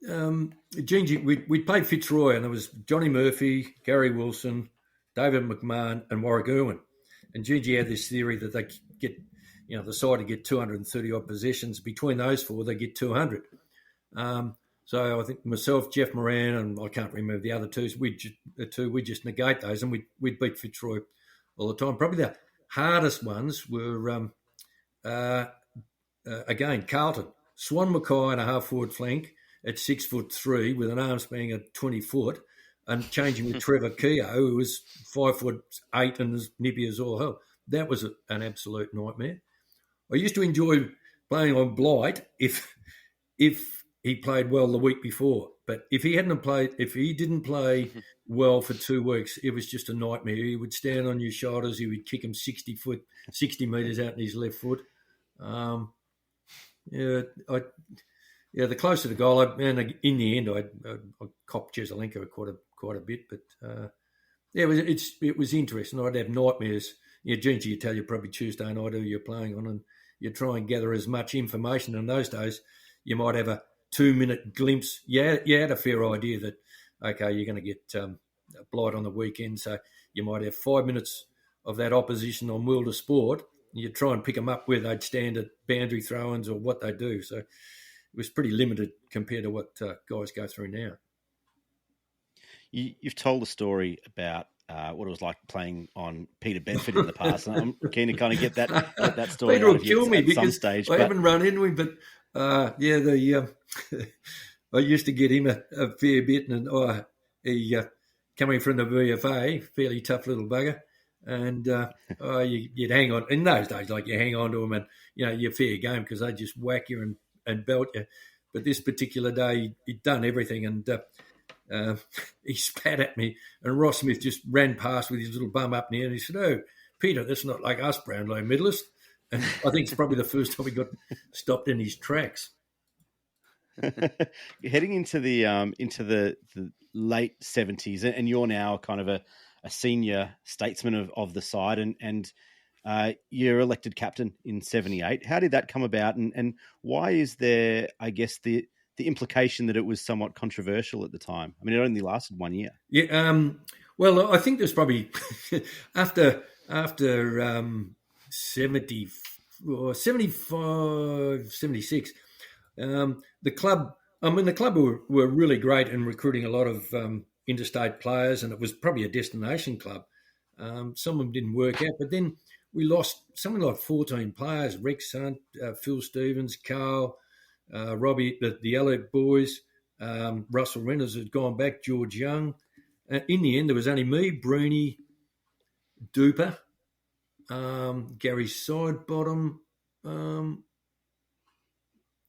Gingy. We played Fitzroy, and there was Johnny Murphy, Gary Wilson, David McMahon, and Warwick Irwin. And Gingy had this theory that they get, the side to get 230 odd possessions. Between those four, they get 200. So I think myself, Jeff Moran, and I can't remember the other two. We just negate those, and we'd beat Fitzroy all the time. Probably the hardest ones were again Carlton, Swan Mackay and a half forward flank at 6'3" with an arm span at 20 foot, and changing with Trevor Keogh, who was 5'8" and as nippy as all hell. That was an absolute nightmare. I used to enjoy playing on Blight if he played well the week before. But if he didn't play well for 2 weeks, it was just a nightmare. He would stand on your shoulders. He would kick him 60 metres out in his left foot. The closer to goal, and in the end, I copped Jesselenko quite a bit. But it was interesting. I'd have nightmares. Gingy, you tell you probably Tuesday night who you're playing on, and you try and gather as much information. In those days, you might have a 2-minute glimpse. You had a fair idea that, okay, you're going to get Blight on the weekend, so you might have 5 minutes of that opposition on World of Sport, and you try and pick them up where they'd stand at boundary throw-ins or what they do. So it was pretty limited compared to what guys go through now. You've told a story about what it was like playing on Peter Bedford in the past, and I'm keen to kind of get that story. Peter will kill me because some stage, I haven't run into him, but I used to get him a fair bit, and he coming from the VFA, fairly tough little bugger, and you'd hang on. In those days, you hang on to him, and you're fair game because they just whack you and belt you. But this particular day, he'd done everything, and he spat at me, and Ross Smith just ran past with his little bum up in the air, and he said, "Oh, Peter, that's not like us Brownlow medalists." And I think it's probably the first time he got stopped in his tracks. Heading into the late 70s, and you're now kind of a senior statesman of the side, and you're elected captain in 78. How did that come about, and why is there, I guess, the implication that it was somewhat controversial at the time? I mean, it only lasted 1 year. Yeah. Well, I think there's probably after 75, 76, the club I mean, the club were really great in recruiting a lot of interstate players, and it was probably a destination club. Some of them didn't work out, but then we lost something like 14 players: Rex Hunt, Phil Stevens, Carl, Robbie, the Elliott boys, Russell Reynolds had gone back, George Young. In the end, there was only me, Bruni, Duper, Gary Sidebottom.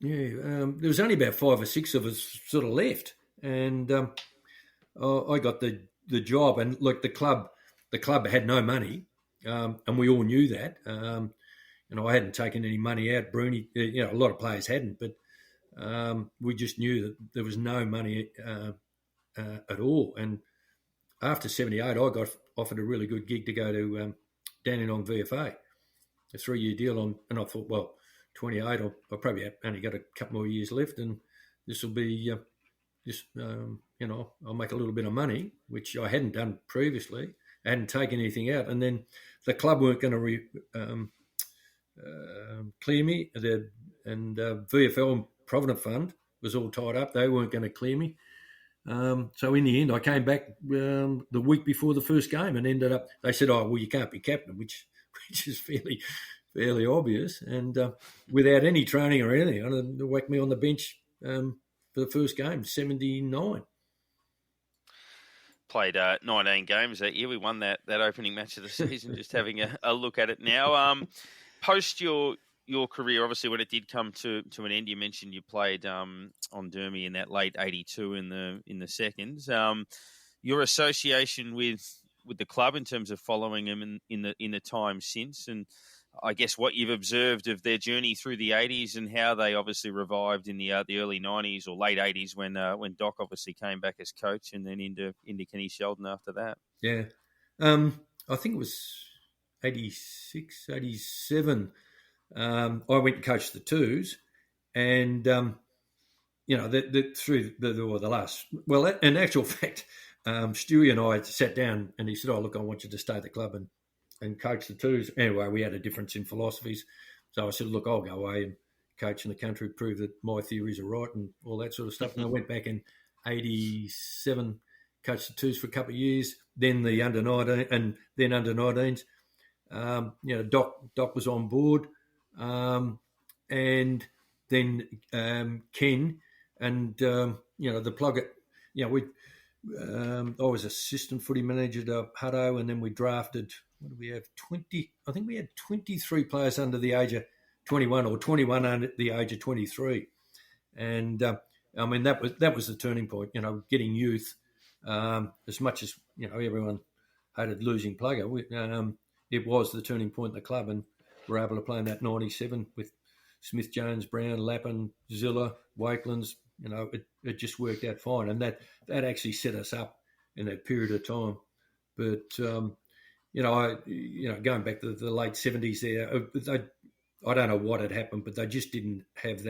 There was only about 5 or 6 of us sort of left, and I got the job. And look, the club had no money, and we all knew that. I hadn't taken any money out. Bruni, a lot of players hadn't, but we just knew that there was no money at all. And after 78, I got offered a really good gig to go to Dandenong VFA, a 3-year deal and I thought, well, 28, I'll probably only got a couple more years left, and this will be I'll make a little bit of money, which I hadn't done previously. I hadn't taken anything out, and then the club weren't going to clear me, and VFL Provident Fund was all tied up. They weren't going to clear me. So in the end, I came back the week before the first game and ended up. They said, "Oh, well, you can't be captain," which is fairly obvious. And without any training or anything, they whacked me on the bench for the first game, 79. Played 19 games that year. We won that opening match of the season. Just having a look at it now. Post your career, obviously, when it did come to an end, you mentioned you played on Dermy in that late '82 in the seconds. Your association with the club in terms of following them in the time since, and I guess what you've observed of their journey through the '80s and how they obviously revived in the early '90s or late '80s when Doc obviously came back as coach, and then into Kenny Sheldon after that. Yeah, I think it was 86, 87. I went and coached the twos, and through the last. Well, in actual fact, Stewie and I sat down, and he said, "Oh, look, I want you to stay at the club and coach the twos." Anyway, we had a difference in philosophies, so I said, "Look, I'll go away and coach in the country, prove that my theories are right, and all that sort of stuff." And I went back in '87, coached the twos for a couple of years, then the under 19, and then under 19s. Doc was on board. And then Ken and the plug it. I was assistant footy manager to Hutto, and then we drafted. What did we have? 20. I think we had 23 players under the age of 21, or 21 under the age of 23, and that was the turning point. Getting youth. As much as everyone hated losing Plugger, it was the turning point in the club, and we're able to play in that 97 with Smith, Jones, Brown, Lappin, Zilla, Wakelands. It just worked out fine, and that actually set us up in that period of time. But going back to the late 70s, there, I don't know what had happened, but they just didn't have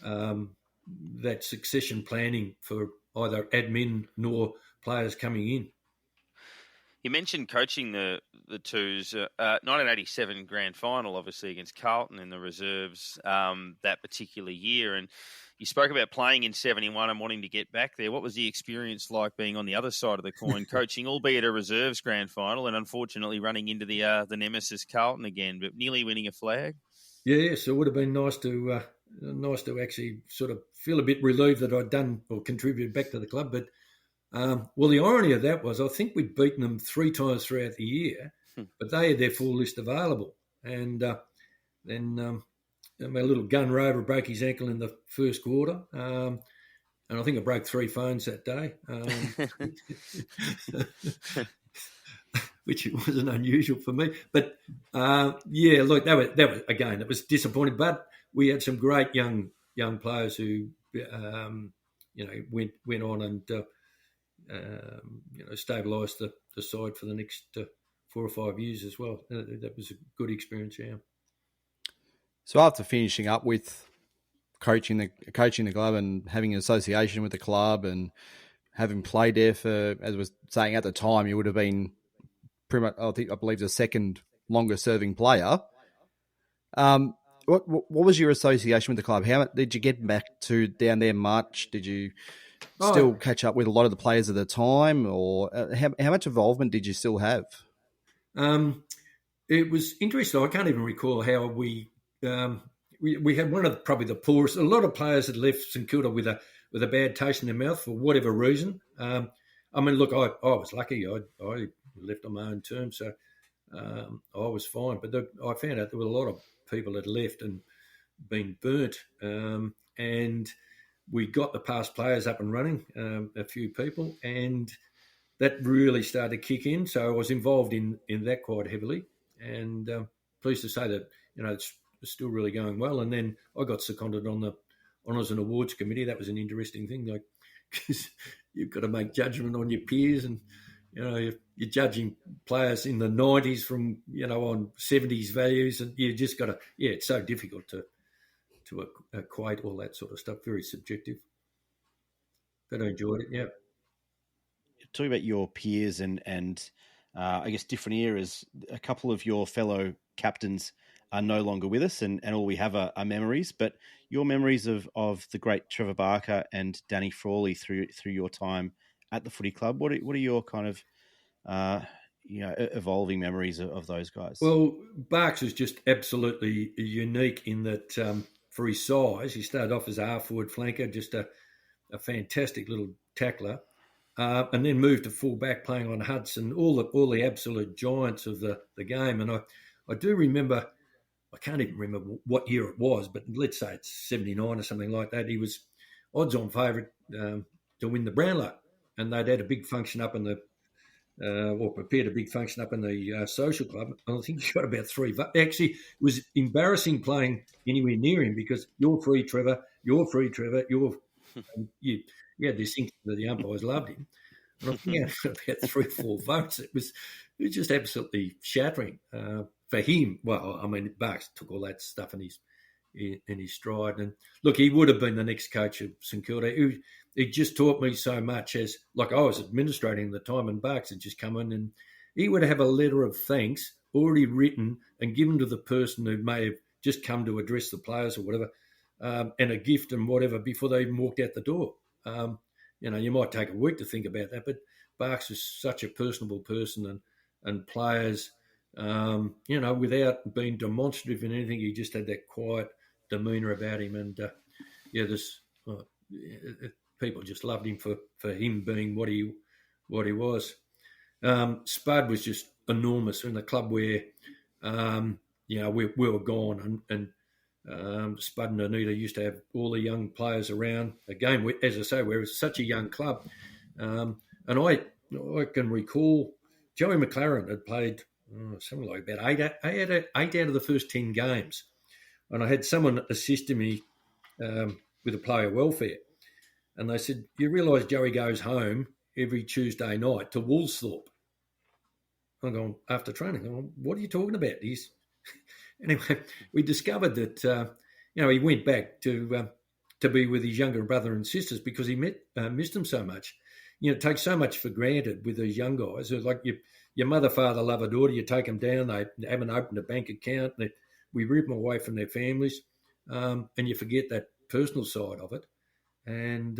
that succession planning for either admin nor players coming in. You mentioned coaching the twos, 1987 grand final, obviously against Carlton in the reserves that particular year. And you spoke about playing in 71 and wanting to get back there. What was the experience like being on the other side of the coin, coaching, albeit a reserves grand final, and unfortunately running into the nemesis Carlton again, but nearly winning a flag? Yeah, so it would have been nice to actually sort of feel a bit relieved that I'd done or contributed back to the club, but. Well, the irony of that was I think we'd beaten them 3 times throughout the year, but they had their full list available. And then my little gun rover broke his ankle in the first quarter, and I think I broke 3 phones that day, which wasn't unusual for me. But look, that was again, it was disappointing. But we had some great young players who went on and. Stabilised the side for the next 4 or 5 years as well. That was a good experience, yeah. So after finishing up with coaching the club and having an association with the club and having played there for, as I was saying at the time, you would have been pretty much, I believe, the second longest serving player. What was your association with the club? How did you get back to down there much? Did you still catch up with a lot of the players at the time, or how much involvement did you still have? It was interesting. I can't even recall how we had one of probably the poorest. A lot of players had left St Kilda with a bad taste in their mouth for whatever reason. I mean, look, I was lucky. I left on my own terms, so I was fine. But I found out there were a lot of people that left and been burnt, and we got the past players up and running, a few people, and that really started to kick in. So I was involved in that quite heavily, and pleased to say that it's still really going well. And then I got seconded on the Honours and Awards Committee. That was an interesting thing, like, because you've got to make judgment on your peers, and you're judging players in the 90s from on 70s values, and you just got to it's so difficult to equate all that sort of stuff. Very subjective. But I enjoyed it. Yeah. Talking about your peers and I guess different eras, a couple of your fellow captains are no longer with us, and all we have are memories. But your memories of the great Trevor Barker and Danny Frawley through your time at the footy club, what are your kind of evolving memories of those guys? Well, Barks was just absolutely unique in that for his size, he started off as a half-forward flanker, just a fantastic little tackler. And then moved to full back, playing on Hudson, all the absolute giants of the game. And I do remember, I can't even remember what year it was, but let's say it's 79 or something like that. He was odds-on favourite to win the Brownlow, and they'd had a big function up in the or prepared a big function up in the social club. And I think he got about 3 votes. Actually, it was embarrassing playing anywhere near him because you're free, Trevor. You're free, Trevor. You had this thing that the umpires loved him. And I think he got about 3 or 4 votes. It was just absolutely shattering for him. Well, I mean, Barks took all that stuff in his stride. And look, he would have been the next coach of St Kilda. He just taught me so much as, like, I was administrating at the time, and Barks had just come in, and he would have a letter of thanks already written and given to the person who may have just come to address the players or whatever, and a gift and whatever before they even walked out the door. You might take a week to think about that, but Barks was such a personable person, and players, without being demonstrative in anything, he just had that quiet demeanour about him. And people just loved him for him being what he was. Spud was just enormous in the club where, we were gone, and Spud and Anita used to have all the young players around. Again, as I say, we're such a young club. And I can recall Joey McLaren had played something like about eight out of the first 10 games. And I had someone assisting me with a player welfare. And they said, you realise Joey goes home every Tuesday night to Woolsthorpe. I'm going, after training, I'm going, what are you talking about? Anyway, we discovered that he went back to be with his younger brother and sisters because he missed them so much. It takes so much for granted with these young guys. It's like your mother, father, love a daughter. You take them down. They haven't opened a bank account. We rip them away from their families, and you forget that personal side of it. And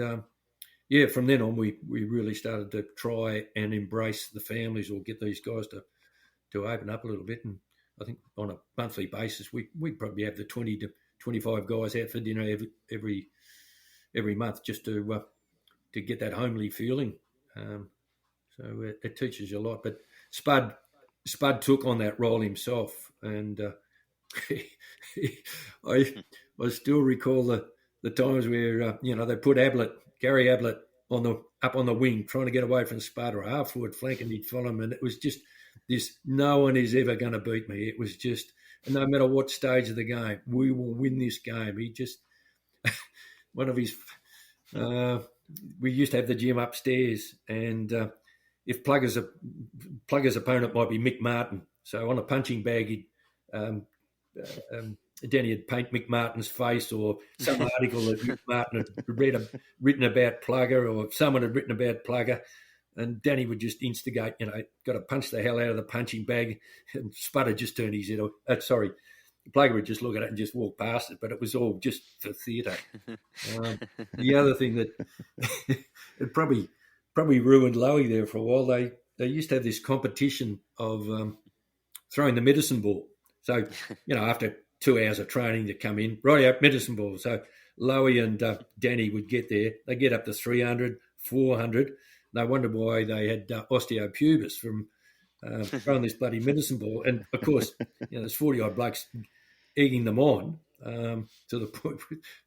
from then on, we really started to try and embrace the families or get these guys to open up a little bit. And I think on a monthly basis, we probably have the 20 to 25 guys out for dinner every month just to get that homely feeling. So it teaches you a lot. But Spud took on that role himself, and I still recall the times where they put Gary Ablett up on the wing, trying to get away from Spud, or a half-forward flank, and he'd follow him, and it was just this, no one is ever going to beat me. It was just, no matter what stage of the game, we will win this game. He just, one of his, we used to have the gym upstairs, and if Plugger's opponent might be Mick Martin, so on a punching bag, Danny would paint Mick Martin's face, or some article that Mick Martin had written about Plugger, or someone had written about Plugger, and Danny would just instigate, got to punch the hell out of the punching bag, and Spud had just turned his head off. Plugger would just look at it and just walk past it, but it was all just for theatre. The other thing that it probably ruined Lowy there for a while, they used to have this competition of throwing the medicine ball. So, after 2 hours of training to come in, right out, medicine ball. So Lowy and Danny would get there. They get up to 300, 400. They wondered why they had osteopubis from throwing this bloody medicine ball. And, of course, there's 40-odd blokes egging them on to the point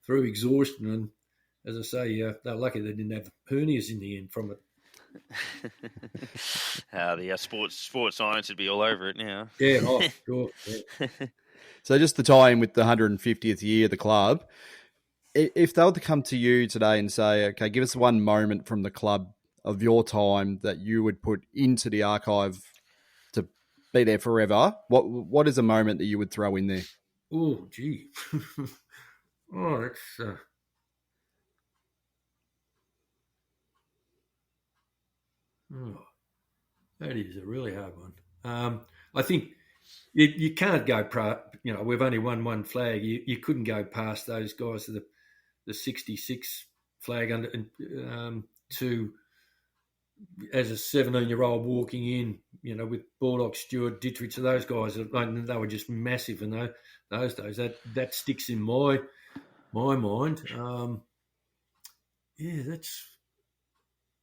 through exhaustion. And, as I say, they're lucky they didn't have hernias in the end from it. The sports science would be all over it now. Yeah, sure. Yeah. So just to tie in with the 150th year of the club, if they were to come to you today and say, okay, give us one moment from the club of your time that you would put into the archive to be there forever, what is a moment that you would throw in there? Oh, gee. That's... that is a really hard one. I think you can't go, we've only won one flag. You couldn't go past those guys to the 66 flag under to as a 17-year-old walking in, with Bulldogs, Stewart, Dittrich, so those guys, they were just massive in those days. That sticks in my mind.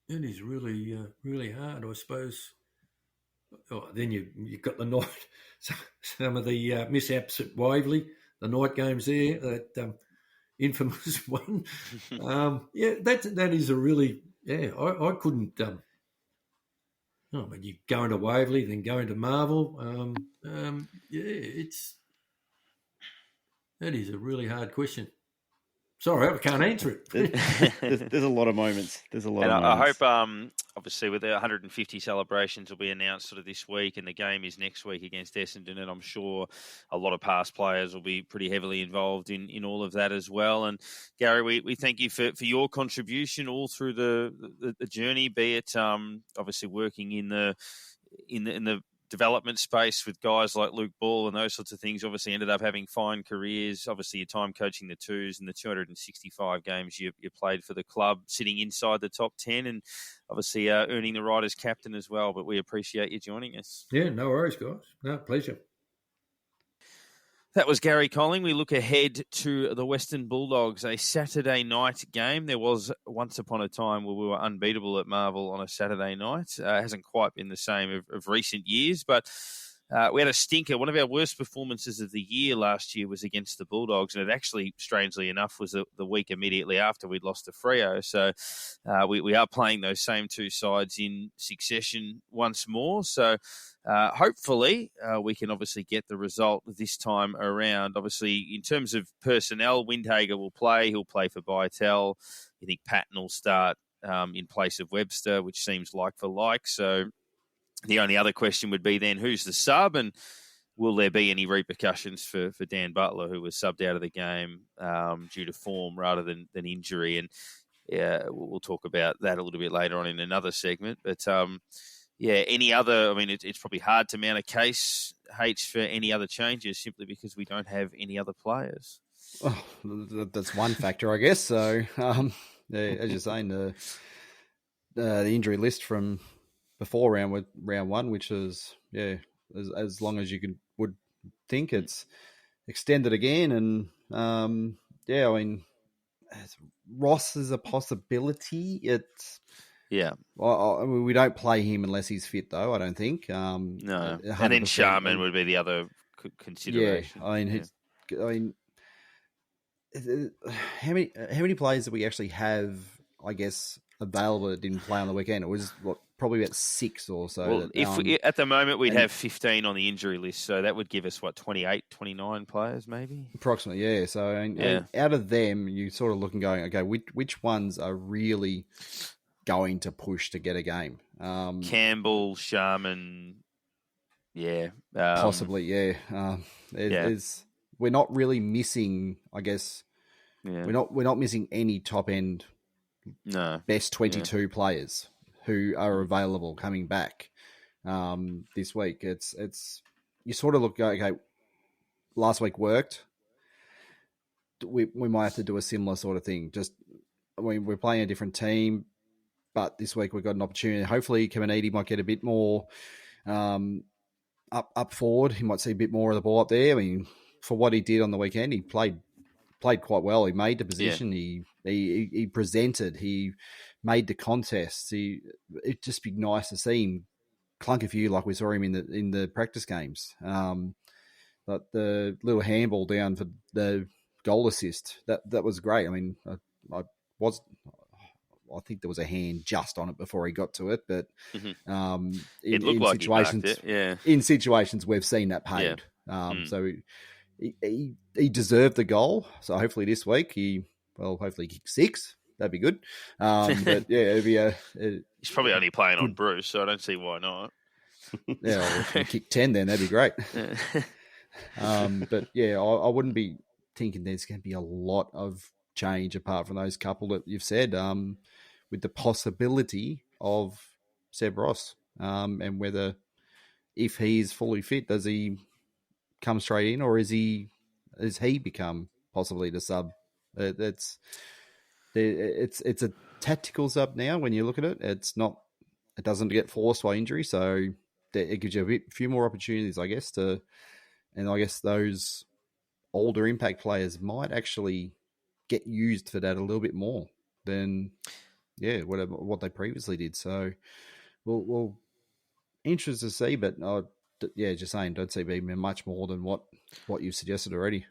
That is really really hard, I suppose. Oh, then you've got the night, some of the mishaps at Waverley, the night games there, that infamous one. That is a really, I couldn't. You going to Waverley, then going to Marvel. That is a really hard question. Sorry, I can't answer it. There's a lot of moments. I hope, obviously, with the 150 celebrations will be announced sort of this week, and the game is next week against Essendon, and I'm sure a lot of past players will be pretty heavily involved in all of that as well. And Gary, we thank you for your contribution all through the journey, be it obviously working in the development space with guys like Luke Ball and those sorts of things. Obviously ended up having fine careers. Obviously your time coaching the twos and the 265 games you played for the club, sitting inside the top 10, and obviously earning the right as captain as well. But we appreciate you joining us. Yeah, no worries, guys. No, pleasure. That was Gary Colling. We look ahead to the Western Bulldogs, a Saturday night game. There was once upon a time where we were unbeatable at Marvel on a Saturday night. It hasn't quite been the same of recent years, but we had a stinker. One of our worst performances of the year last year was against the Bulldogs, and it actually, strangely enough, was the week immediately after we'd lost to Freo. So we are playing those same two sides in succession once more. So hopefully we can obviously get the result this time around. Obviously, in terms of personnel, Windhager will play. He'll play for Bytel. I think Patton will start in place of Webster, which seems like for like. So the only other question would be then, who's the sub, and will there be any repercussions for Dan Butler, who was subbed out of the game due to form rather than injury? And we'll talk about that a little bit later on in another segment. But any other, it's probably hard to mount a case, H, for any other changes simply because we don't have any other players. Oh, that's one factor, I guess. So, as you're saying, the injury list from before round one, which is as long as you would think, it's extended again, and Ross is a possibility. We don't play him unless he's fit, though. I don't think. No, and then Sharman would be the other consideration. Yeah, how many players do we actually have, I guess, available that didn't play on the weekend? It was probably about 6 or so. Well, at the moment we'd have 15 on the injury list, so that would give us 28, 29 players maybe? Approximately, yeah. So and out of them, you sort of look and going, okay, which ones are really going to push to get a game? Campbell, Sharman, possibly, yeah. We're not really missing, I guess. Yeah. We're not missing any top end. No, best 22 players who are available coming back this week. It's you sort of look, okay, last week worked, we might have to do a similar sort of thing. Just we're playing a different team, but this week we've got an opportunity. Hopefully, Caminiti might get a bit more up forward. He might see a bit more of the ball up there. I mean, for what he did on the weekend, he played quite well. He made the position. Yeah. He presented. He made the contest. It'd just be nice to see him clunk a few like we saw him in the practice games. But the little handball down for the goal assist, that was great. I mean, I think there was a hand just on it before he got to it, but it looked like situations, he marked it. Yeah. In situations we've seen that paid. Yeah. So he deserved the goal. So hopefully this week hopefully kick 6. That'd be good. But yeah, it'd be he's probably only playing on Bruce, so I don't see why not. Yeah, well, if we kick 10, then that'd be great. But yeah, I wouldn't be thinking there's going to be a lot of change apart from those couple that you've said, with the possibility of Seb Ross, and whether if he's fully fit, does he come straight in, or has he become possibly the sub? It's a tactical sub now. When you look at it, it doesn't get forced by injury, so it gives you a few more opportunities, I guess. And I guess those older impact players might actually get used for that a little bit more than what they previously did. So we'll interested to see, but just saying, don't see being much more than what you've suggested already.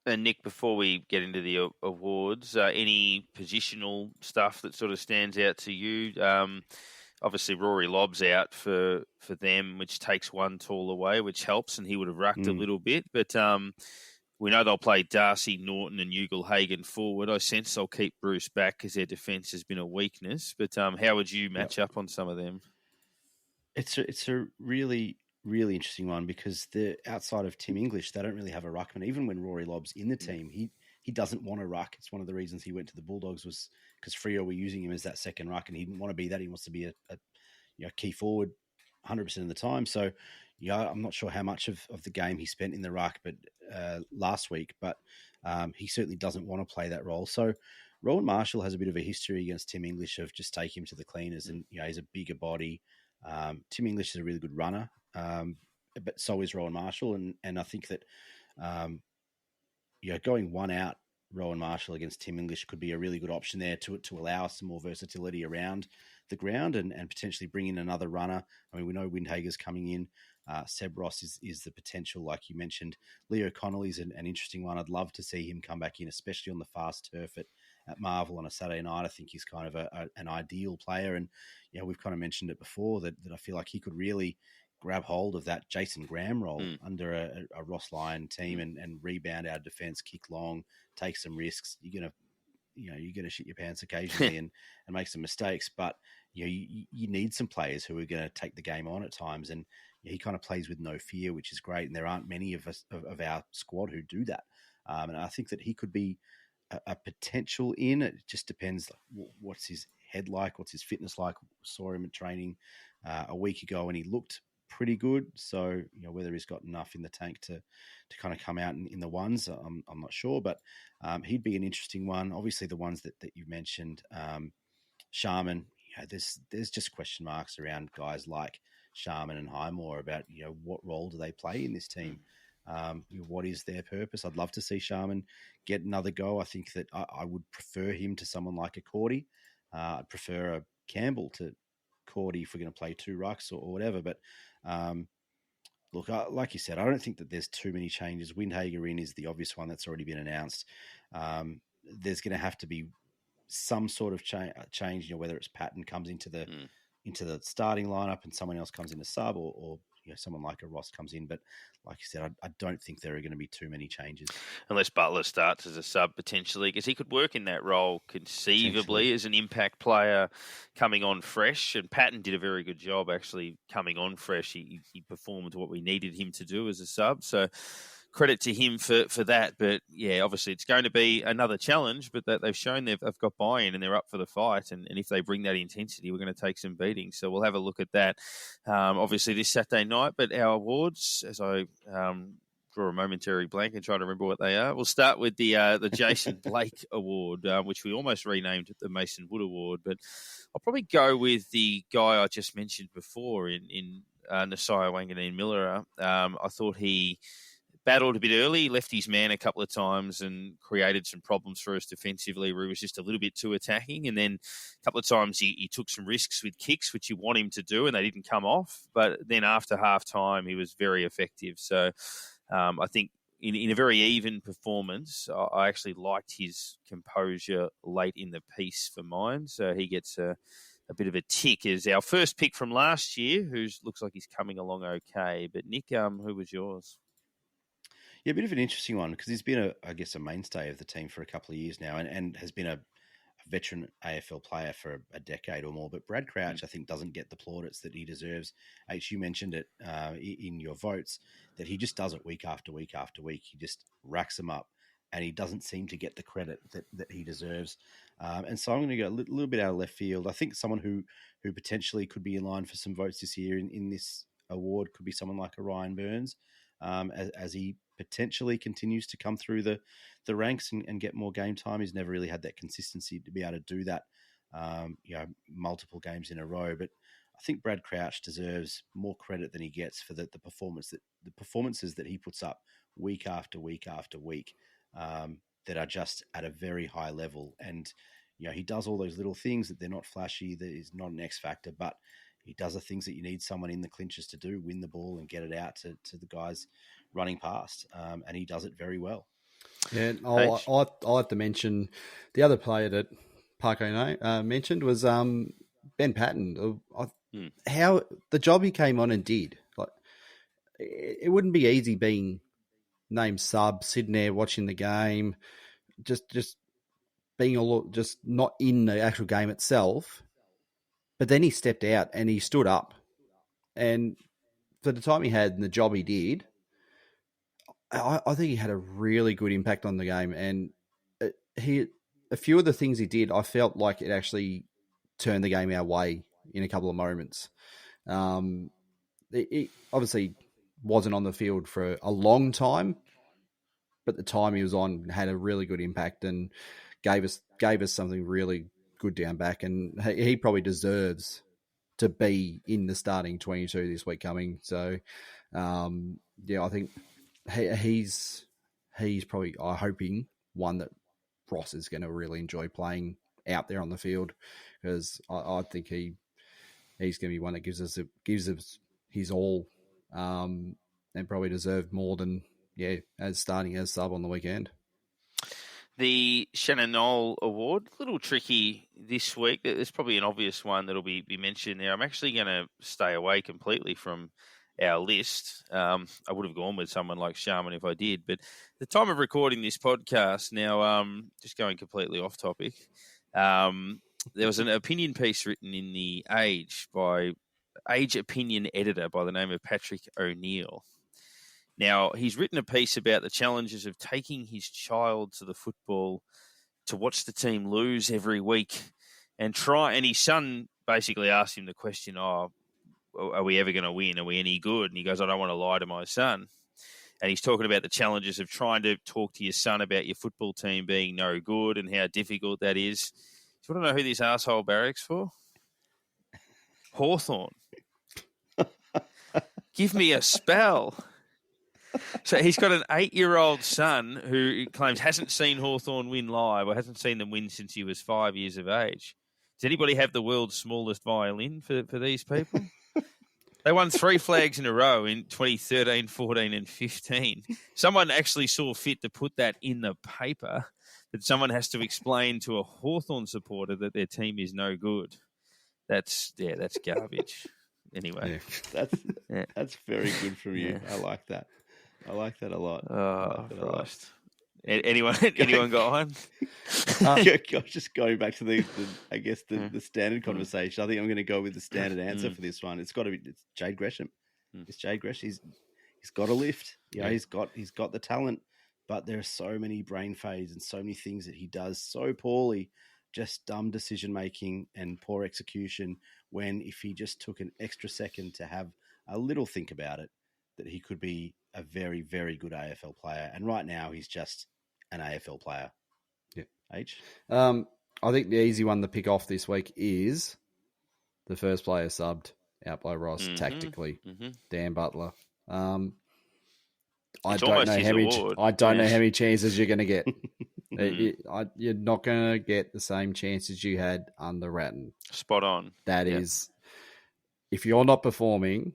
And Nick, before we get into the awards, any positional stuff that sort of stands out to you? Obviously, Rory Lobb's out for them, which takes one tall away, which helps, and he would have rucked a little bit. But we know they'll play Darcy, Norton and Ugle-Hagan forward. I sense they'll keep Bruce back because their defence has been a weakness. But how would you match up on some of them? It's a really, really interesting one because outside of Tim English, they don't really have a ruckman. Even when Rory Lobb's in the team, he doesn't want to ruck. It's one of the reasons he went to the Bulldogs was because Freo were using him as that second ruck, and he didn't want to be that. He wants to be a key forward 100% of the time. So, I'm not sure how much of the game he spent in the ruck, but last week, but he certainly doesn't want to play that role. So, Rowan Marshall has a bit of a history against Tim English of just take him to the cleaners, and he's a bigger body. Tim English is a really good runner, but so is Rowan Marshall, and I think that going one out Rowan Marshall against Tim English could be a really good option there to allow us some more versatility around the ground and potentially bring in another runner. I mean, we know Windhager's coming in. Seb Ross is the potential, like you mentioned. Leo Connolly's an interesting one. I'd love to see him come back in, especially on the fast turf at Marvel on a Saturday night. I think he's kind of an ideal player. And, we've kind of mentioned it before that I feel like he could really grab hold of that Jason Graham role under a Ross Lyon team and rebound out of defence, kick long, take some risks. You're gonna shit your pants occasionally and make some mistakes, but you need some players who are going to take the game on at times, and he kind of plays with no fear, which is great. And there aren't many of us of our squad who do that, and I think that he could be a potential in. It just depends what's his head like, what's his fitness like. Saw him at training a week ago, and he looked pretty good. So, whether he's got enough in the tank to kind of come out in the ones, I'm not sure, but he'd be an interesting one. Obviously, the ones that you mentioned, Sharman, there's just question marks around guys like Sharman and Highmore about, what role do they play in this team? What is their purpose? I'd love to see Sharman get another go. I think that I would prefer him to someone like a Cordy. I'd prefer a Campbell to Cordy if we're going to play two rucks or whatever. But look, like you said, I don't think that there's too many changes. Windhager in is the obvious one that's already been announced. There's going to have to be some sort of change, whether it's Patton comes into the starting lineup and someone else comes in a sub, or someone like a Ross comes in. But like you said, I don't think there are going to be too many changes. Unless Butler starts as a sub potentially, because he could work in that role conceivably as an impact player coming on fresh. And Patton did a very good job actually coming on fresh. He performed what we needed him to do as a sub. So credit to him for that. But yeah, obviously it's going to be another challenge, but that they've shown they've got buy-in and they're up for the fight. And if they bring that intensity, we're going to take some beatings. So we'll have a look at that, obviously this Saturday night. But our awards, as I draw a momentary blank and try to remember what they are. We'll start with the Jason Blake Award, which we almost renamed the Mason Wood Award, but I'll probably go with the guy I just mentioned before in Nasiah Wanganeen Miller. I thought he battled a bit early, left his man a couple of times and created some problems for us defensively where he was just a little bit too attacking. And then a couple of times he took some risks with kicks, which you want him to do, and they didn't come off. But then after half time, he was very effective. So I think in a very even performance, I actually liked his composure late in the piece for mine. So he gets a bit of a tick as our first pick from last year, who looks like he's coming along okay. But Nick, who was yours? Yeah, a bit of an interesting one because he's been, a mainstay of the team for a couple of years now and has been a veteran AFL player for a decade or more. But Brad Crouch, I think, doesn't get the plaudits that he deserves. H, you mentioned it in your votes, that he just does it week after week after week. He just racks them up and he doesn't seem to get the credit that he deserves. And so I'm going to go a little bit out of left field. I think someone who potentially could be in line for some votes this year in this award could be someone like a Ryan Burns, as he potentially continues to come through the ranks and get more game time. He's never really had that consistency to be able to do that, multiple games in a row. But I think Brad Crouch deserves more credit than he gets for the performances that he puts up week after week after week, that are just at a very high level. And he does all those little things that they're not flashy. That is not an X factor, but he does the things that you need someone in the clinches to do: win the ball and get it out to the guys running past, and he does it very well. Yeah, I have to mention the other player that Parko mentioned was Ben Patton. How the job he came on and did. Like, it wouldn't be easy being named sub, sitting there watching the game, just being just not in the actual game itself. But then he stepped out and he stood up, and for the time he had and the job he did, I think he had a really good impact on the game. And a few of the things he did, I felt like it actually turned the game our way in a couple of moments. It obviously wasn't on the field for a long time, but the time he was on had a really good impact and gave us something really good down back. And he probably deserves to be in the starting 22 this week coming. So, I think he's probably, I'm hoping, one that Ross is going to really enjoy playing out there on the field, because I think he's going to be one that gives us his all, and probably deserved more than as starting as sub on the weekend. The Shannon Knoll Award, a little tricky this week. There's probably an obvious one that'll be mentioned there. I'm actually going to stay away completely from our list. I would have gone with someone like Sharman if I did, but the time of recording this podcast now, just going completely off topic, there was an opinion piece written in the Age opinion editor by the name of Patrick O'Neill. Now, he's written a piece about the challenges of taking his child to the football to watch the team lose every week and his son basically asked him the question, are we ever going to win? Are we any good? And he goes, I don't want to lie to my son. And he's talking about the challenges of trying to talk to your son about your football team being no good and how difficult that is. Do you want to know who this asshole barracks for? Hawthorn. Give me a spell. So he's got an 8-year-old son who claims hasn't seen Hawthorn win live or hasn't seen them win since he was 5 years of age. Does anybody have the world's smallest violin for these people? They won 3 flags in a row in 2013, 14 and 15. Someone actually saw fit to put that in the paper, that someone has to explain to a Hawthorn supporter that their team is no good. That's garbage. Anyway. That's very good from you. Yeah. I like that a lot. Oh, Christ. Anyone got one? Just going back to the standard conversation. I think I'm going to go with the standard answer for this one. It's Jade Gresham. It's Jade Gresham. He's got a lift. He's got the talent, but there are so many brain fades and so many things that he does so poorly. Just dumb decision making and poor execution. When if he just took an extra second to have a little think about it, that he could be a very, very good AFL player. And right now, he's just an AFL player. Yeah. H? I think the easy one to pick off this week is the first player subbed out by Ross tactically, Dan Butler. I It's don't almost know his how many. award. I don't Yeah. know how many chances you're going to get. You're not going to get the same chances you had under Ratton. Spot on. That is, if you're not performing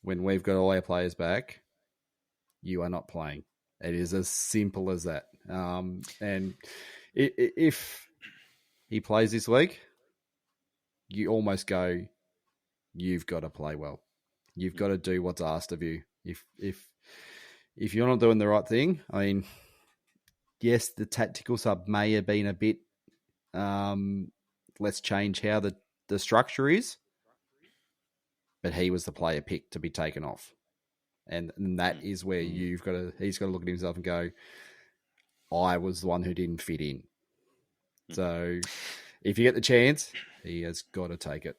when we've got all our players back, you are not playing. It is as simple as that. And if he plays this week, you almost go, you've got to play well. You've got to do what's asked of you. If you're not doing the right thing, I mean, yes, the tactical sub may have been a bit, let's change how the structure is, but he was the player picked to be taken off. And that is where he's got to look at himself and go, I was the one who didn't fit in. So if you get the chance, he has got to take it.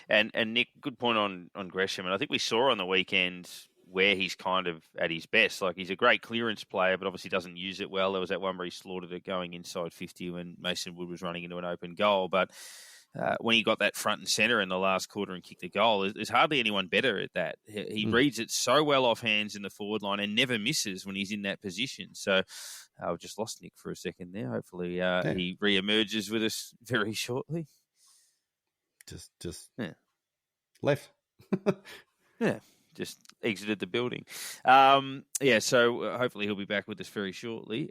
And Nick, good point on Gresham. And I think we saw on the weekend where he's kind of at his best. Like, he's a great clearance player, but obviously doesn't use it well. There was that one where he slaughtered it going inside 50 when Mason Wood was running into an open goal. But when he got that front and centre in the last quarter and kicked the goal, there's hardly anyone better at that. He reads it so well off hands in the forward line and never misses when he's in that position. So I've just lost Nick for a second there. Hopefully he re-emerges with us very shortly. Just left. Yeah, just exited the building. So hopefully he'll be back with us very shortly.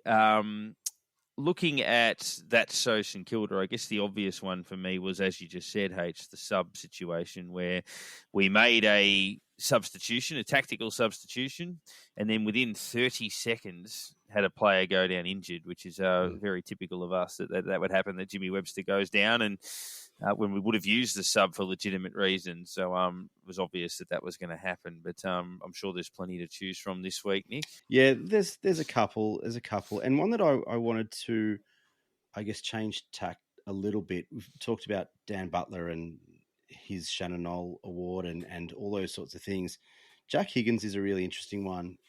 Looking at that St Kilda, I guess the obvious one for me was, as you just said, H, the sub situation where we made a substitution, a tactical substitution, and then within 30 seconds had a player go down injured, which is very typical of us, that would happen, that Jimmy Webster goes down, and when we would have used the sub for legitimate reasons. So it was obvious that was going to happen. But I'm sure there's plenty to choose from this week, Nick. Yeah, there's a couple. And one that I wanted to, I guess, change tack a little bit. We've talked about Dan Butler and his Shannon Knoll Award and all those sorts of things. Jack Higgins is a really interesting one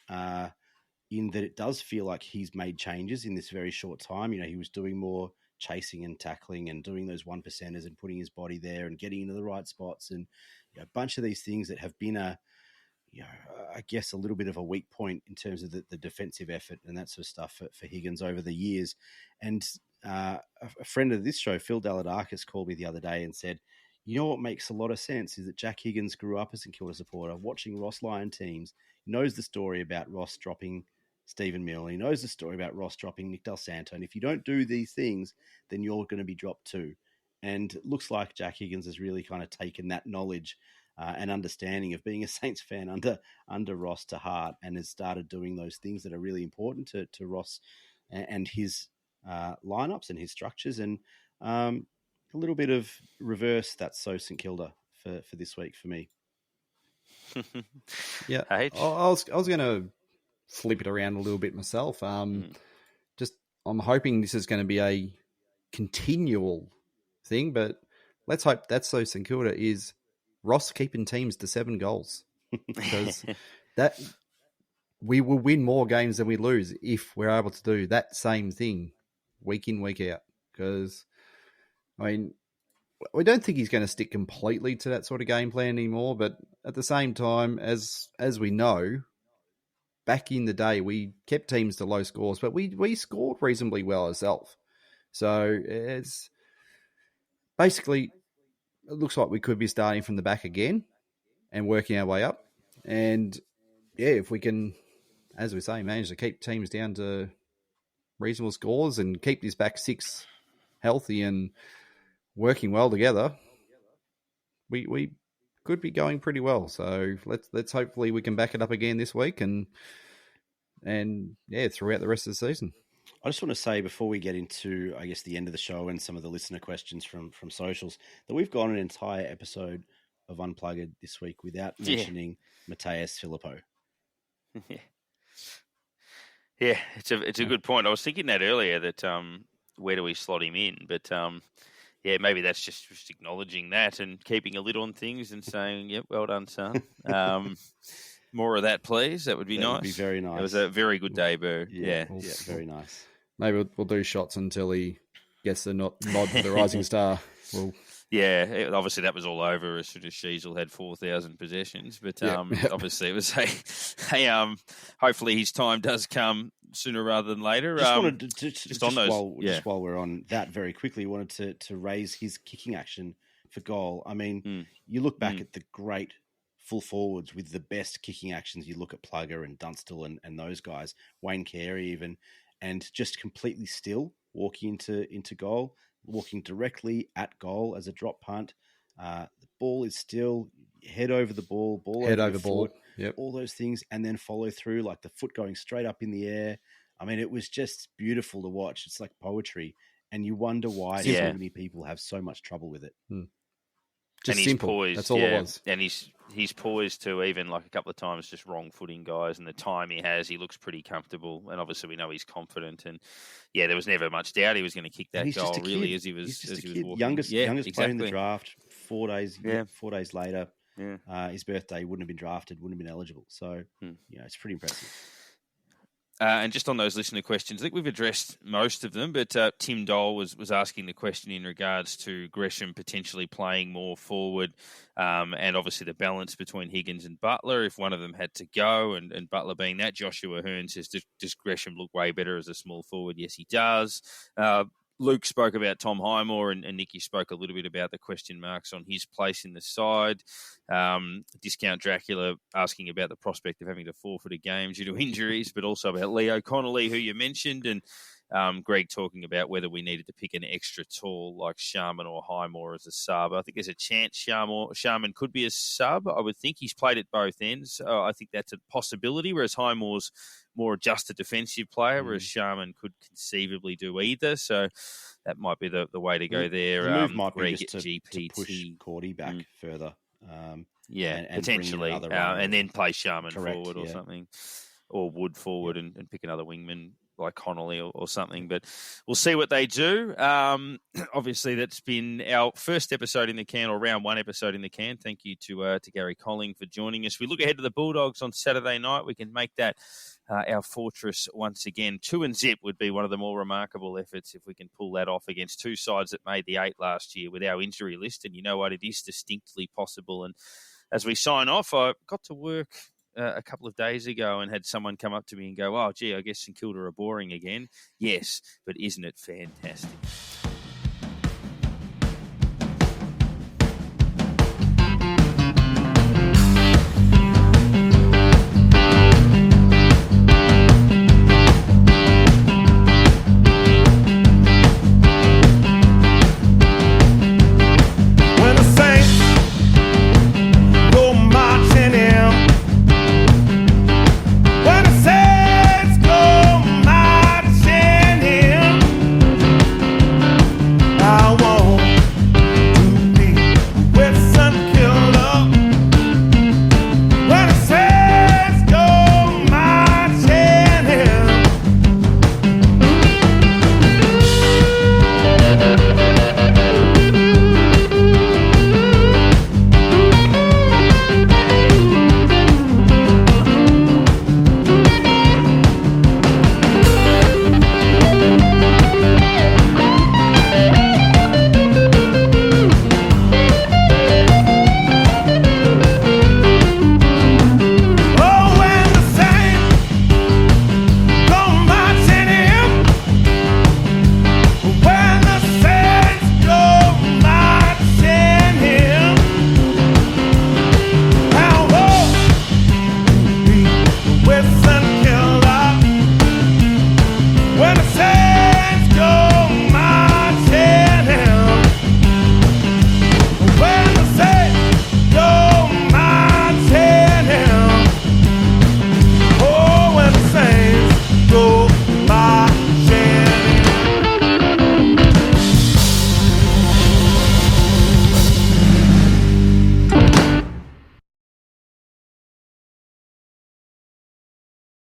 in that it does feel like he's made changes in this very short time. You know, he was doing more chasing and tackling and doing those 1%ers and putting his body there and getting into the right spots, and a bunch of these things that have been I guess a little bit of a weak point in terms of the defensive effort and that sort of stuff for Higgins over the years. And a friend of this show, Phil Daladakis, called me the other day and said, you know what makes a lot of sense is that Jack Higgins grew up as a St Kilda supporter, watching Ross Lyon teams. He knows the story about Ross dropping Stephen Milne. He knows the story about Ross dropping Nick Del Santo. And if you don't do these things, then you're going to be dropped too. And it looks like Jack Higgins has really kind of taken that knowledge and understanding of being a Saints fan under Ross to heart, and has started doing those things that are really important to Ross and his lineups and his structures. And a little bit of reverse that's so St Kilda for this week for me. Yeah, I was going to flip it around a little bit myself. Just I'm hoping this is going to be a continual thing, but let's hope that's so St Kilda is Ross keeping teams to 7 goals, because that we will win more games than we lose if we're able to do that same thing week in, week out. Because I mean, we don't think he's going to stick completely to that sort of game plan anymore, but at the same time, as we know, back in the day, we kept teams to low scores, but we scored reasonably well ourselves. So it's basically, it looks like we could be starting from the back again and working our way up. And yeah, if we can, as we say, manage to keep teams down to reasonable scores and keep this back six healthy and working well together, we could be going pretty well. So let's hopefully we can back it up again this week and yeah, throughout the rest of the season. I just want to say before we get into, I guess, the end of the show and some of the listener questions from socials, that we've gone an entire episode of Unplugged this week without mentioning Mateus Filippo. Yeah, it's a good point. I was thinking that earlier, that where do we slot him in? But yeah, maybe that's just acknowledging that and keeping a lid on things and saying, "Yep, well done, son." More of that, please. That would be That nice. would be very nice. It was a very good debut. Yeah. Very nice. Maybe we'll do shots until he gets the nod for the Rising Star. Obviously that was all over as soon as Sheasel had 4,000 possessions. But obviously it was hopefully his time does come sooner rather than later. While we're on that very quickly, wanted to raise his kicking action for goal. I mean, you look back at the great full forwards with the best kicking actions. You look at Plugger and Dunstall and those guys, Wayne Carey even, and just completely still walking into goal, walking directly at goal as a drop punt. The ball is still head over the ball, head over the ball, all those things, and then follow through, like the foot going straight up in the air. I mean, it was just beautiful to watch. It's like poetry, and you wonder why so many people have so much trouble with it. Just and simple. He's poised, that's all it was. And he's poised to, even like a couple of times, just wrong footing guys, and the time he has, he looks pretty comfortable. And obviously, we know he's confident. And there was never much doubt he was going to kick that goal. Really, as he was walking. Youngest player in the draft. 4 days later, his birthday, wouldn't have been drafted, wouldn't have been eligible. So it's pretty impressive. And just on those listener questions, I think we've addressed most of them, but Tim Dole was asking the question in regards to Gresham potentially playing more forward, and obviously the balance between Higgins and Butler, if one of them had to go, and Butler being that. Joshua Hearn says, does Gresham look way better as a small forward? Yes, he does. Luke spoke about Tom Highmore, and Nicky spoke a little bit about the question marks on his place in the side. Discount Dracula asking about the prospect of having to forfeit a game due to injuries, but also about Leo Connolly, who you mentioned, and Greg talking about whether we needed to pick an extra tall like Sharman or Highmore as a sub. I think there's a chance Sharman could be a sub. I would think he's played at both ends. I think that's a possibility, whereas Highmore's more just a defensive player, whereas Sharman could conceivably do either. So that might be the way to go there. The move might be just to GPT. Push Cordy back further. And potentially. And then play Sharman forward or yeah. something. Or Wood forward and pick another wingman like Connolly or something. But we'll see what they do. Obviously, that's been our first episode in the can, or round one episode in the can. Thank you to Gary Colling for joining us. We look ahead to the Bulldogs on Saturday night. We can make that our fortress once again. 2-0 would be one of the more remarkable efforts if we can pull that off against two sides that made the 8 last year with our injury list. And you know what? It is distinctly possible. And as we sign off, I got to work a couple of days ago and had someone come up to me and go, "Oh, gee, I guess St Kilda are boring again." Yes, but isn't it fantastic?